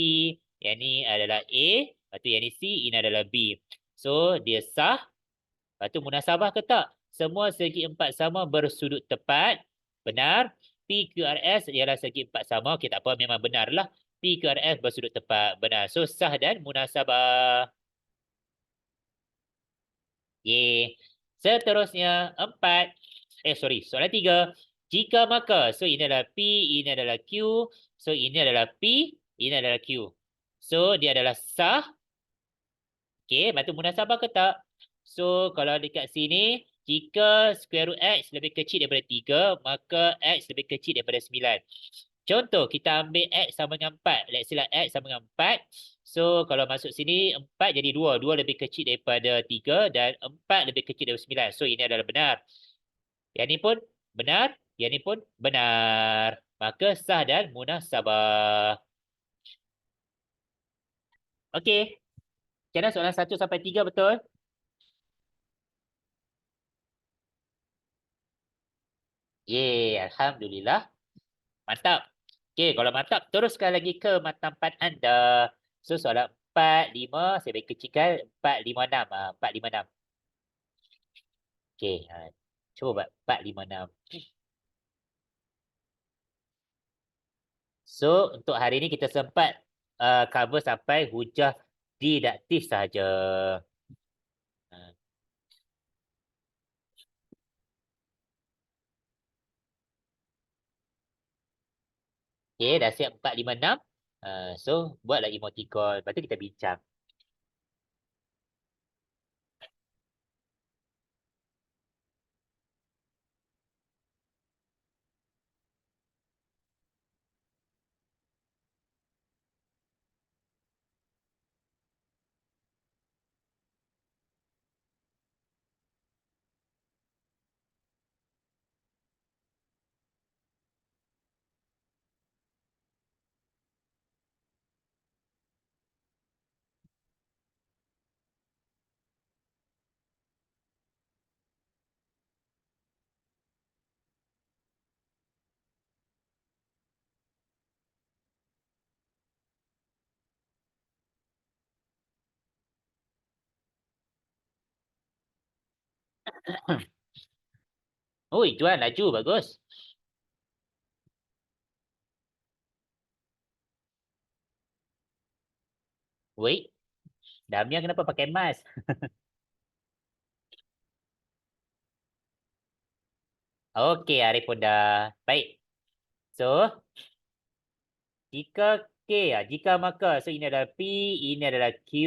yang ni adalah A. Lepas tu yang ni C, ini adalah B. So dia sah. Lepas tu munasabah ke tak? Semua segi empat sama bersudut tepat. Benar. PQRS ialah segi empat sama. Okey, tak apa. Memang benar lah. PQRS bersudut tepat. Benar. So sah dan munasabah. Ye. Seterusnya, 4. Soalan 3. Jika maka, so ini adalah P, ini adalah Q. So ini adalah P, ini adalah Q. So dia adalah sah. Okey, lepas tu munasabah ke tak? So kalau dekat sini, jika square root X lebih kecil daripada 3, maka X lebih kecil daripada 9. Contoh, kita ambil X sama dengan 4. Let's say lah X sama dengan 4. So, kalau masuk sini, 4 jadi 2. 2 lebih kecil daripada 3 dan 4 lebih kecil daripada 9. So, ini adalah benar. Yang ni pun benar. Yang ni pun benar. Maka sah dan munasabah. Okey. Macam mana soalan 1 sampai 3 betul? Yeay, Alhamdulillah. Mantap. Okey, kalau mantap, teruskan lagi ke matapan anda. So, soalan 4, 5, saya bagi kecilkan 4, 5, 6. 4, 5, 6. Okey, cuba buat 4, 5, 6. So, untuk hari ini kita sempat cover sampai hujah didaktif saja. Okey, dah siap 4, 5, 6. So, buatlah emoticon. Lepas tu kita bincang. Oi, Juan, laju. Bagus. Wait. Damia kenapa pakai mas? Okey, Arif pun dah. Baik. So, jika maka, so ini adalah P, ini adalah Q.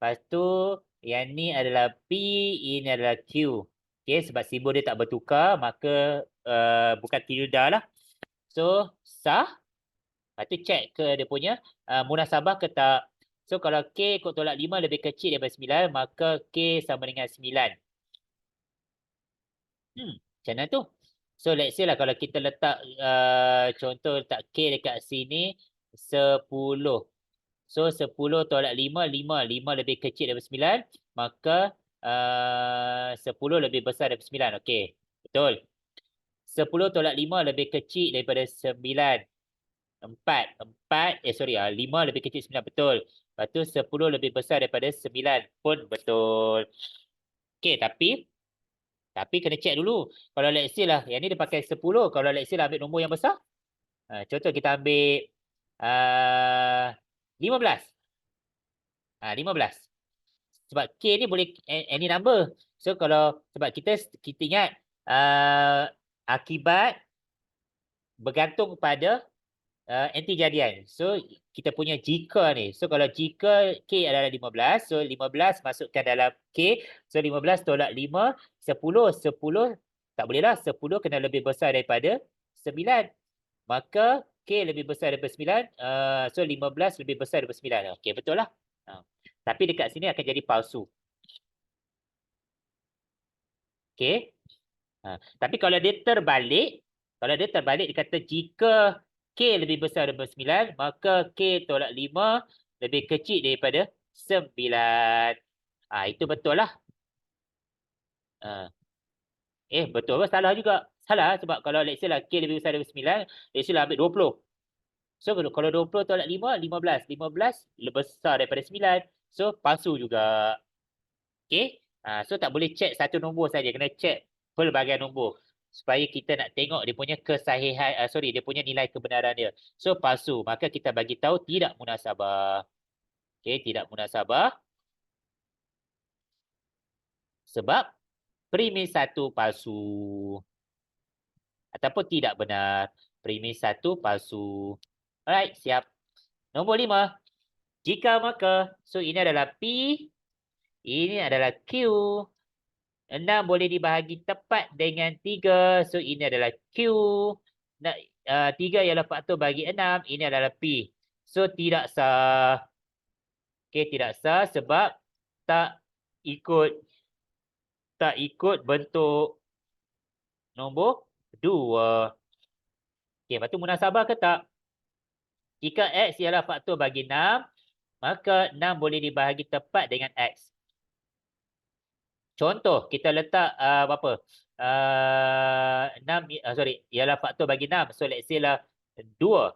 Lepas tu, yang ni adalah P, ini adalah Q. Okey, sebab simbol dia tak bertukar, maka bukan tilde lah. So, sah. Lepas tu check ke dia punya munasabah ke tak. So, kalau K ikut tolak 5 lebih kecil daripada 9, maka K sama dengan 9. Macam mana tu? So, let's say lah kalau kita letak contoh letak K dekat sini 10. So, 10 tolak 5, 5 lebih kecil daripada 9, maka 10 lebih besar daripada 9. Okey, betul. 10 tolak 5 lebih kecil daripada 9. 5 lebih kecil 9, betul. Lepas tu 10 lebih besar daripada 9 pun betul. Okey, tapi kena check dulu. Kalau let's say lah, yang ni dia pakai 10. Kalau let's say lah ambil nombor yang besar. Contoh kita ambil 15. 15. Sebab K ni boleh any number. So kalau sebab kita ingat akibat bergantung pada anti jadian. So kita punya jika ni. So kalau jika K adalah 15, so 15 masukkan dalam K. So 15 tolak 5, 10 tak boleh lah. 10 kena lebih besar daripada 9. Maka K lebih besar daripada 9. So 15 lebih besar daripada 9. Okey, betul lah. Tapi dekat sini akan jadi palsu. Okey. Tapi kalau dia terbalik, dia kata jika K lebih besar daripada 9, maka K tolak 5 lebih kecil daripada 9. Itu betul lah. Betul ke salah juga? Salah sebab kalau let's say lah K lebih besar daripada 9, let's say lah ambil 20. So kalau 20 tolak 5, 15. 15 lebih besar daripada 9. So palsu juga. Okay. So tak boleh check satu nombor saja. Kena check pelbagai nombor. Supaya kita nak tengok dia punya kesahihan, dia punya nilai kebenaran dia. So palsu. Maka kita bagi tahu tidak munasabah. Okay, tidak munasabah. Sebab premis 1 palsu. Ataupun tidak benar. Premis 1 palsu. Alright, siap. Nombor 5. Jika maka, so ini adalah P, ini adalah Q. 6 boleh dibahagi tepat dengan 3. So, ini adalah Q. 3 ialah faktor bagi 6. Ini adalah P. So, tidak sah. Okey, tidak sah sebab tak ikut bentuk nombor 2. Okey, lepas tu munasabah ke tak? Jika X ialah faktor bagi 6, maka 6 boleh dibahagi tepat dengan X. Contoh, kita letak berapa? 6, ialah faktor bagi 6. So, let's say lah 2.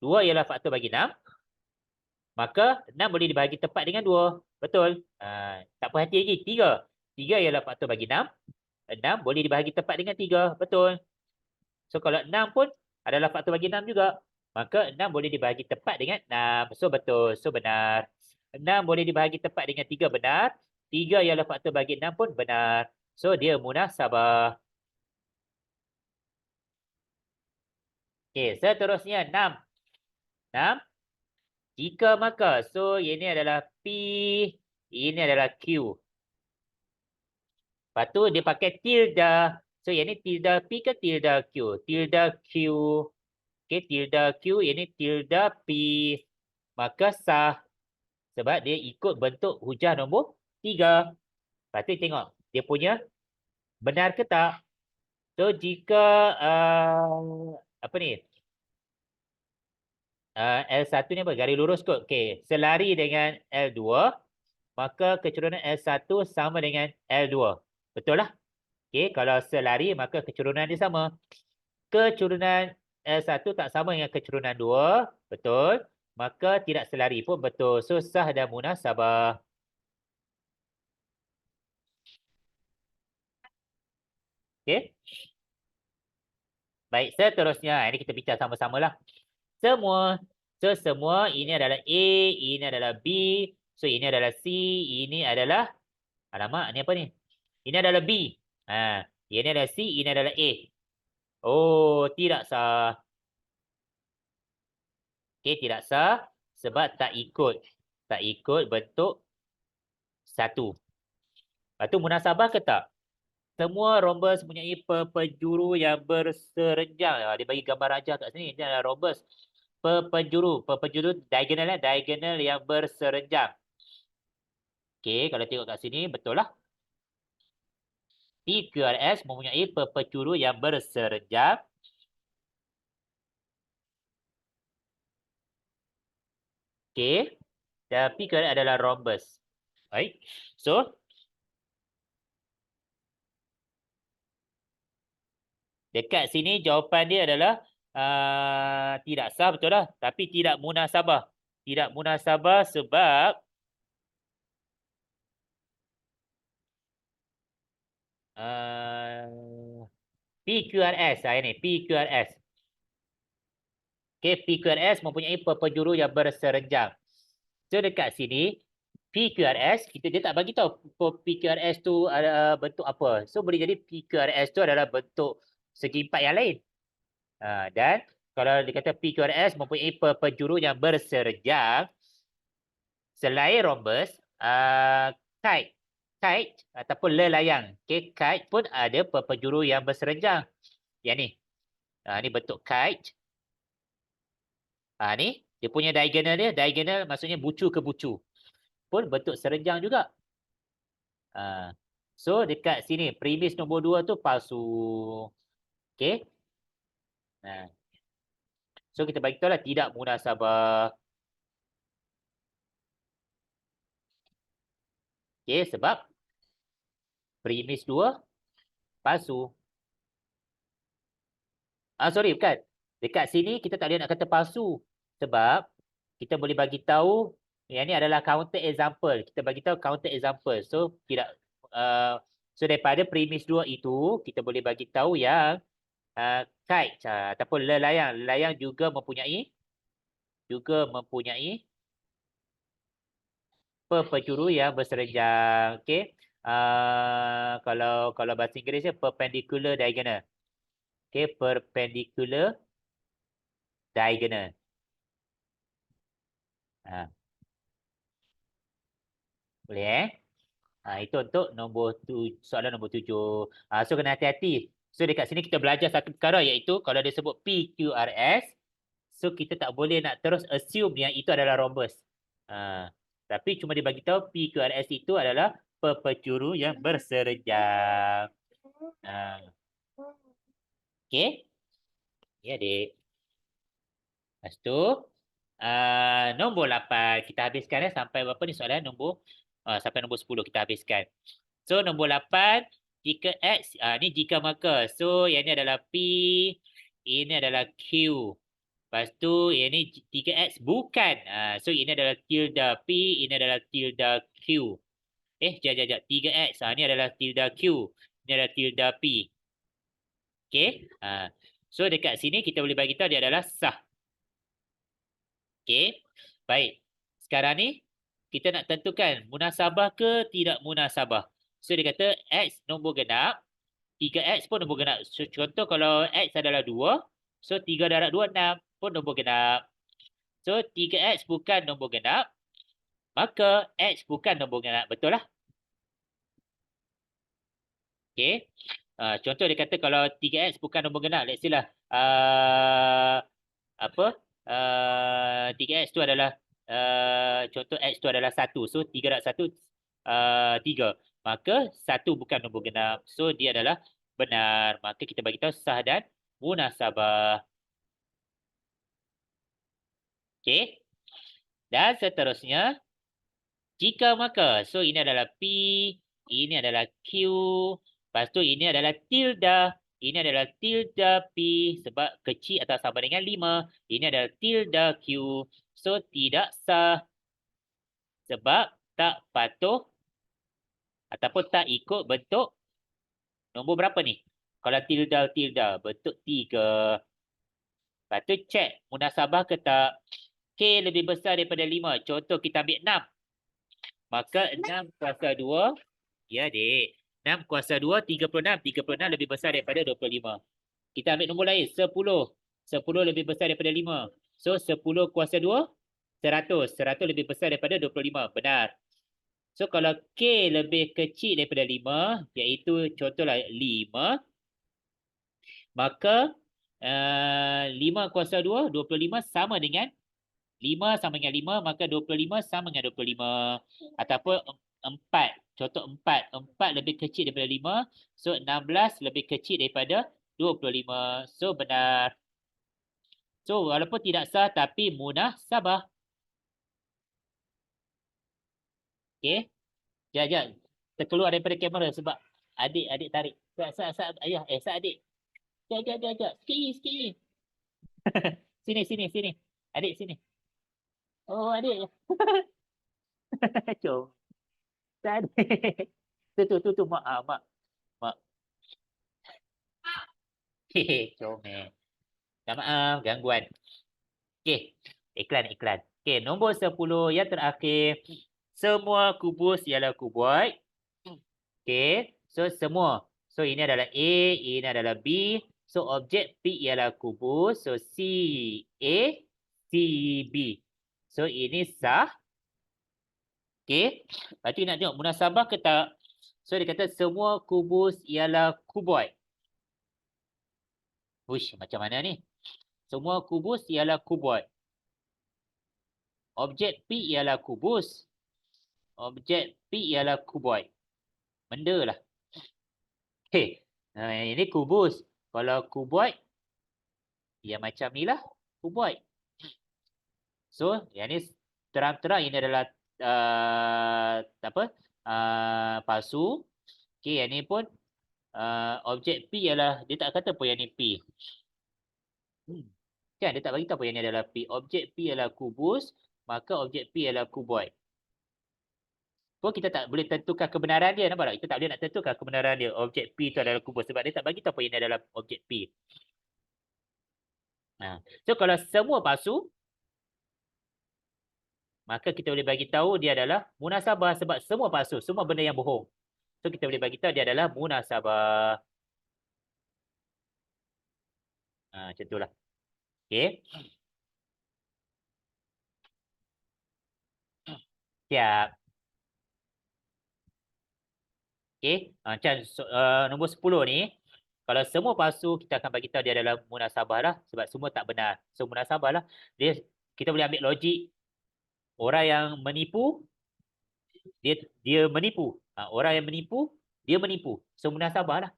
2 ialah faktor bagi 6. Maka 6 boleh dibahagi tepat dengan 2. Betul? Tak puas hati lagi. 3. 3 ialah faktor bagi 6. 6 boleh dibahagi tepat dengan 3. Betul? So, kalau 6 pun adalah faktor bagi 6 juga. Maka 6 boleh dibahagi tepat dengan 6. So, betul. So, benar. 6 boleh dibahagi tepat dengan 3. Benar. 3 ialah faktor bagi 6 pun benar. So, dia munasabah. Okey, seterusnya 6. 6. Jika maka, so ini adalah P, ini adalah Q. Lepas tu dia pakai tilde. So, yang ni tilde P ke tilde Q? Tilde Q. Okey, tilde Q, ini tilde P. Maka sah. Sebab dia ikut bentuk hujah nombor 3. Lepas tu tengok, dia punya benar ke tak? So, jika apa ni? L1 ni apa? Garis lurus kot. Okey, selari dengan L2, maka kecurunan L1 sama dengan L2. Betul lah? Okey, kalau selari maka kecurunan dia sama. Kecurunan L1 tak sama dengan kecurunan 2. Betul. Maka tidak selari pun betul. So, sah dan munasabah. Okey. Baik, seterusnya. Ini kita bincang sama-sama lah. Semua. So, semua ini adalah A, ini adalah B. So ini adalah C, ini adalah alamak, ni apa ni? Ini adalah B. Ini adalah C, ini adalah A. Oh, tidak sah. Okey, tidak sah sebab tak ikut. Tak ikut bentuk satu. Lepas tu munasabah ke tak? Semua rhombus mempunyai penjuru yang berserenjang. Dia bagi gambar rajah kat sini. Ini adalah rhombus. Penjuru diagonal, diagonal yang berserenjang. Okey, kalau tengok kat sini, betul lah. PQRS mempunyai penjuru yang berserenjang. Okey. Dan PQRS adalah rhombus. Baik. So, dekat sini jawapan dia adalah tidak sah, betul lah. Tapi tidak munasabah. Tidak munasabah sebab PQRS. Ini PQRS. Okay, PQRS mempunyai penjuru yang berserenjang. So dekat sini PQRS dia tak bagi tahu PQRS tu ada bentuk apa. So boleh jadi PQRS tu adalah bentuk segi empat yang lain. Dan kalau dikata PQRS mempunyai penjuru yang berserenjang, selain rhombus, kite ataupun lelayang. Okay, kite pun ada penjuru yang berserenjang. Yang ni. Ni bentuk kite. Ni dia punya diagonal dia. Diagonal maksudnya bucu ke bucu. Pun bentuk serenjang juga. So dekat sini premis nombor 2 tu palsu. Okay. So kita bagi tahu lah tidak munasabah. Okay, sebab premis 2 palsu. Sorry, bukan. Dekat sini kita tak boleh nak kata palsu. Sebab kita boleh bagi tahu yang ni adalah counter example. Kita bagi tahu counter example. So tidak so daripada premis 2 itu kita boleh bagi tahu yang kite ataupun lelayang. Lelayang juga mempunyai penjuru yang berserenjang. Okey. Kalau bahasa Inggerisnya perpendicular diagonal. Okey, perpendicular diagonal. Boleh itu untuk soalan nombor 7. So kena hati-hati. So dekat sini kita belajar satu perkara iaitu kalau dia sebut PQRS, so kita tak boleh nak terus assume yang itu adalah rhombus. Tapi cuma dia bagi tahu PQRS itu adalah penjuru yang berserenjang. Okey. Ya, Dek. Lepas tu nombor 8 kita habiskan sampai berapa ni soalan sampai nombor 10 kita habiskan. So nombor 8 jika X ni jika maka. So yang ni adalah P, ini adalah Q. Lepas tu yang ni 3X bukan. So ini adalah tilde P, ini adalah tilde Q. Sekejap. 3X ni adalah tilde Q. Ini adalah tilde P. Okey. So dekat sini kita boleh bagi tahu dia adalah sah. Okey. Baik. Sekarang ni kita nak tentukan munasabah ke tidak munasabah. So dia kata X nombor genap, 3X pun nombor genap. So contoh kalau X adalah 2, so 3 darab 2, 6 pun nombor genap. So 3X bukan nombor genap, maka X bukan nombor genap. Betul lah. Okey. Contoh dia kata kalau 3X bukan nombor genap, let's say lah. 3X tu adalah contoh X tu adalah 1. So 3 darab 1 3. Maka 1 bukan nombor genap. So dia adalah benar. Maka kita bagi tahu sah dan munasabah. Okey. Dan seterusnya jika maka. So ini adalah P, ini adalah Q, lepas tu ini adalah tilde. Ini adalah tilde P sebab kecil atau sama dengan 5. Ini adalah tilde Q. So, tidak sah sebab tak patuh ataupun tak ikut bentuk nombor berapa ni? Kalau tilde, bentuk 3. Lepas tu cek munasabah ke tak. K lebih besar daripada 5. Contoh kita ambil 6. Maka 6 kuasa 2, ya dek. 6 kuasa 2, 36. 36 lebih besar daripada 25. Kita ambil nombor lain, 10. 10 lebih besar daripada 5. So, 10 kuasa 2, 100. 100 lebih besar daripada 25. Benar. So, kalau K lebih kecil daripada 5, iaitu contohlah 5, maka 5 kuasa 2, 25 sama dengan 5 sama dengan 5, maka 25 sama dengan 25. Ataupun 4. Contoh 4. 4 lebih kecil daripada 5. So, 16 lebih kecil daripada 25. So, benar. So, walaupun tidak sah tapi munasabah. Okey. Sekejap. Terkeluar daripada kamera sebab adik tarik. Sat, ayah. Sat adik. Sekejap. Sikit lagi. Sini. Adik, sini. Oh, adik. Jom. Tak adik. Tu. Mak. Comel. Minta maaf, gangguan. Okey. Iklan. Okey, nombor 10 yang terakhir. Semua kubus ialah kuboid. Okey. So, semua. So, ini adalah A, ini adalah B. So, objek P ialah kubus. So, C, A, C, B. So, ini sah. Okey. Lepas tu nak tengok munasabah ke tak? So, dia kata semua kubus ialah kuboid. Uish, macam mana ni? Semua kubus ialah kuboid. Objek P ialah kubus. Objek P ialah kuboid. Benda lah. Okey. Ini kubus. Kalau kuboid, ya macam ni lah. Kuboid. So, yang ni terang-terang ini adalah palsu. Okey, yang ni pun objek P ialah, dia tak kata pun yang ni P. Kan, dia tak bagi tahu pun yang ni adalah P. Objek P ialah kubus, maka objek P ialah kuboid. Pun kita tak boleh tentukan kebenaran dia, nampak tak? Kita tak boleh nak tentukan kebenaran dia. Objek P itu adalah kubus sebab dia tak bagi tahu pun ini adalah objek P. So, kalau semua palsu, maka kita boleh bagi tahu dia adalah munasabah sebab semua palsu, semua benda yang bohong. So, kita boleh bagi tahu dia adalah munasabah. Macam itulah. Okey. Siap. Okey. Macam nombor 10 ni, kalau semua palsu, kita akan bagi tahu dia adalah munasabah lah sebab semua tak benar. So, munasabah lah. Kita boleh ambil logik. Orang yang menipu, dia menipu. Orang yang menipu, dia menipu. So, munasabah lah.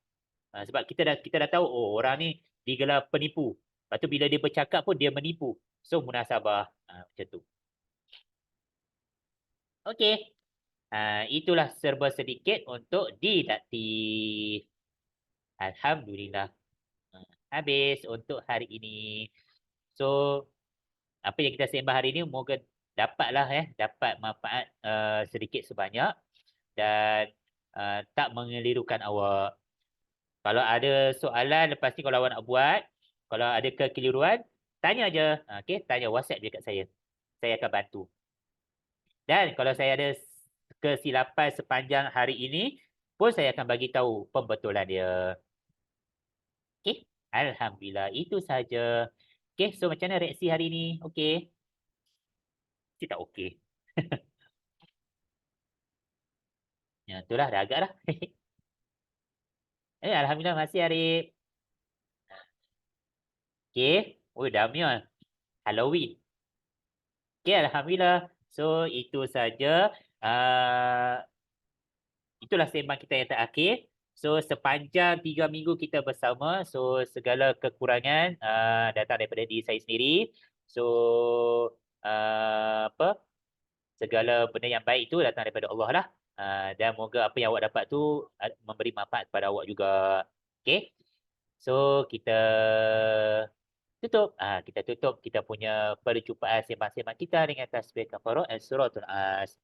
Sebab kita dah tahu, oh, orang ni digelar penipu. Lepas tu bila dia bercakap pun dia menipu. So, munasabah. Macam tu. Okey. Itulah serba sedikit untuk didaktif. Alhamdulillah. Habis untuk hari ini. So, apa yang kita sembah hari ini, moga dapatlah dapat manfaat sedikit sebanyak dan tak mengelirukan awak. Kalau ada soalan lepas ni kalau awak nak buat, kalau ada kekeliruan, tanya aja. Okey, tanya WhatsApp je kat saya. Saya akan bantu. Dan kalau saya ada kesilapan sepanjang hari ini, pun saya akan bagi tahu pembetulan dia. Okey, alhamdulillah itu saja. Okey, so macam mana reaksi hari ini? Okey. Mesti tak okey. Ya, itulah dah agak dah. Alhamdulillah masih Arif. Okey. Oh, Damian. Halloween. Okey, alhamdulillah. So, itu saja. Itulah sembang kita yang terakhir. So, sepanjang 3 minggu kita bersama, so segala kekurangan datang daripada diri saya sendiri. So, segala benda yang baik itu datang daripada Allah lah. Dan moga apa yang awak dapat tu memberi manfaat kepada awak juga. Okay? So, kita tutup. Kita tutup kita punya perjumpaan sembang-sembang kita dengan tasbih kafarah dan suratul As.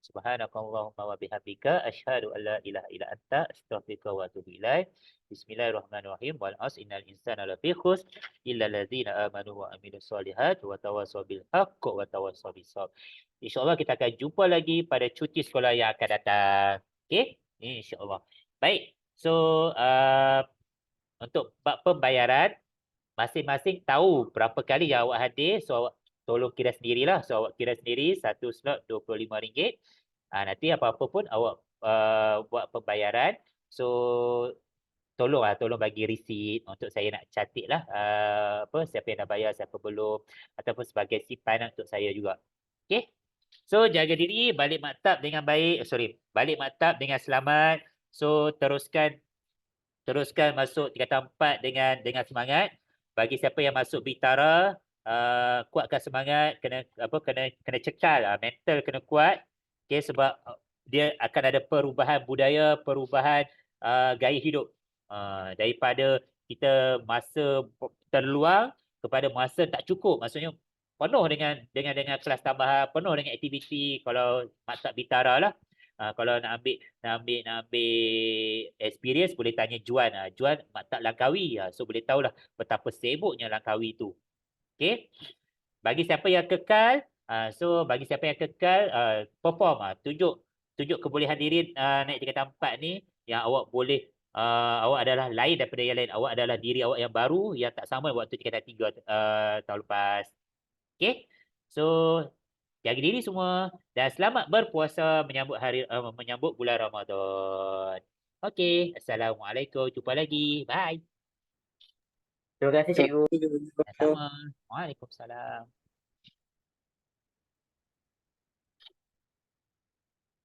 Subhanakallahumma wa bihamdika asyhadu an la ilaha illa anta astaghfiruka wa atubu ilaik. Bismillahirrahmanirrahim. Wal 'asri innal insana lafi khusr illa allazina amanu wa amilus solihat wa tawassaw bil haqq wa tawassaw bis sabr. InsyaAllah kita akan jumpa lagi pada cuti sekolah yang akan datang. Okey? InsyaAllah. Baik. So, untuk bab pembayaran, masing-masing tahu berapa kali yang awak hadir. So, awak tolong kira sendirilah. So, awak kira sendiri, satu slot RM25. Nanti apa-apa pun awak buat pembayaran. So, tolong bagi resit untuk saya nak catik lah siapa yang dah bayar, siapa belum. Ataupun sebagai simpanan untuk saya juga. Okay? So, jaga diri, balik maktab dengan baik. Balik maktab dengan selamat. So, teruskan masuk tingkatan 4 dengan semangat. Bagi siapa yang masuk Bintara, kuatkan semangat, kena cekal, mental kena kuat. Okay, sebab dia akan ada perubahan budaya, perubahan gaya hidup. Daripada kita masa terluang kepada masa tak cukup. Maksudnya penuh dengan kelas tambahan, penuh dengan aktiviti kalau maktab Bintara lah. Kalau nak ambil experience boleh tanya Juan. Juan maktab Langkawi. So boleh tahulah betapa sibuknya Langkawi tu. Okey. Bagi siapa yang kekal, perform, tunjuk kebolehan diri naik tingkatan 4 ni yang awak boleh awak adalah lain daripada yang lain. Awak adalah diri awak yang baru yang tak sama waktu tingkatan 3 tahun lepas. Okey. So jaga diri semua dan selamat berpuasa menyambut bulan Ramadan. Okey, Assalamualaikum. Jumpa lagi. Bye. Terima kasih cikgu. Sama. Waalaikumsalam.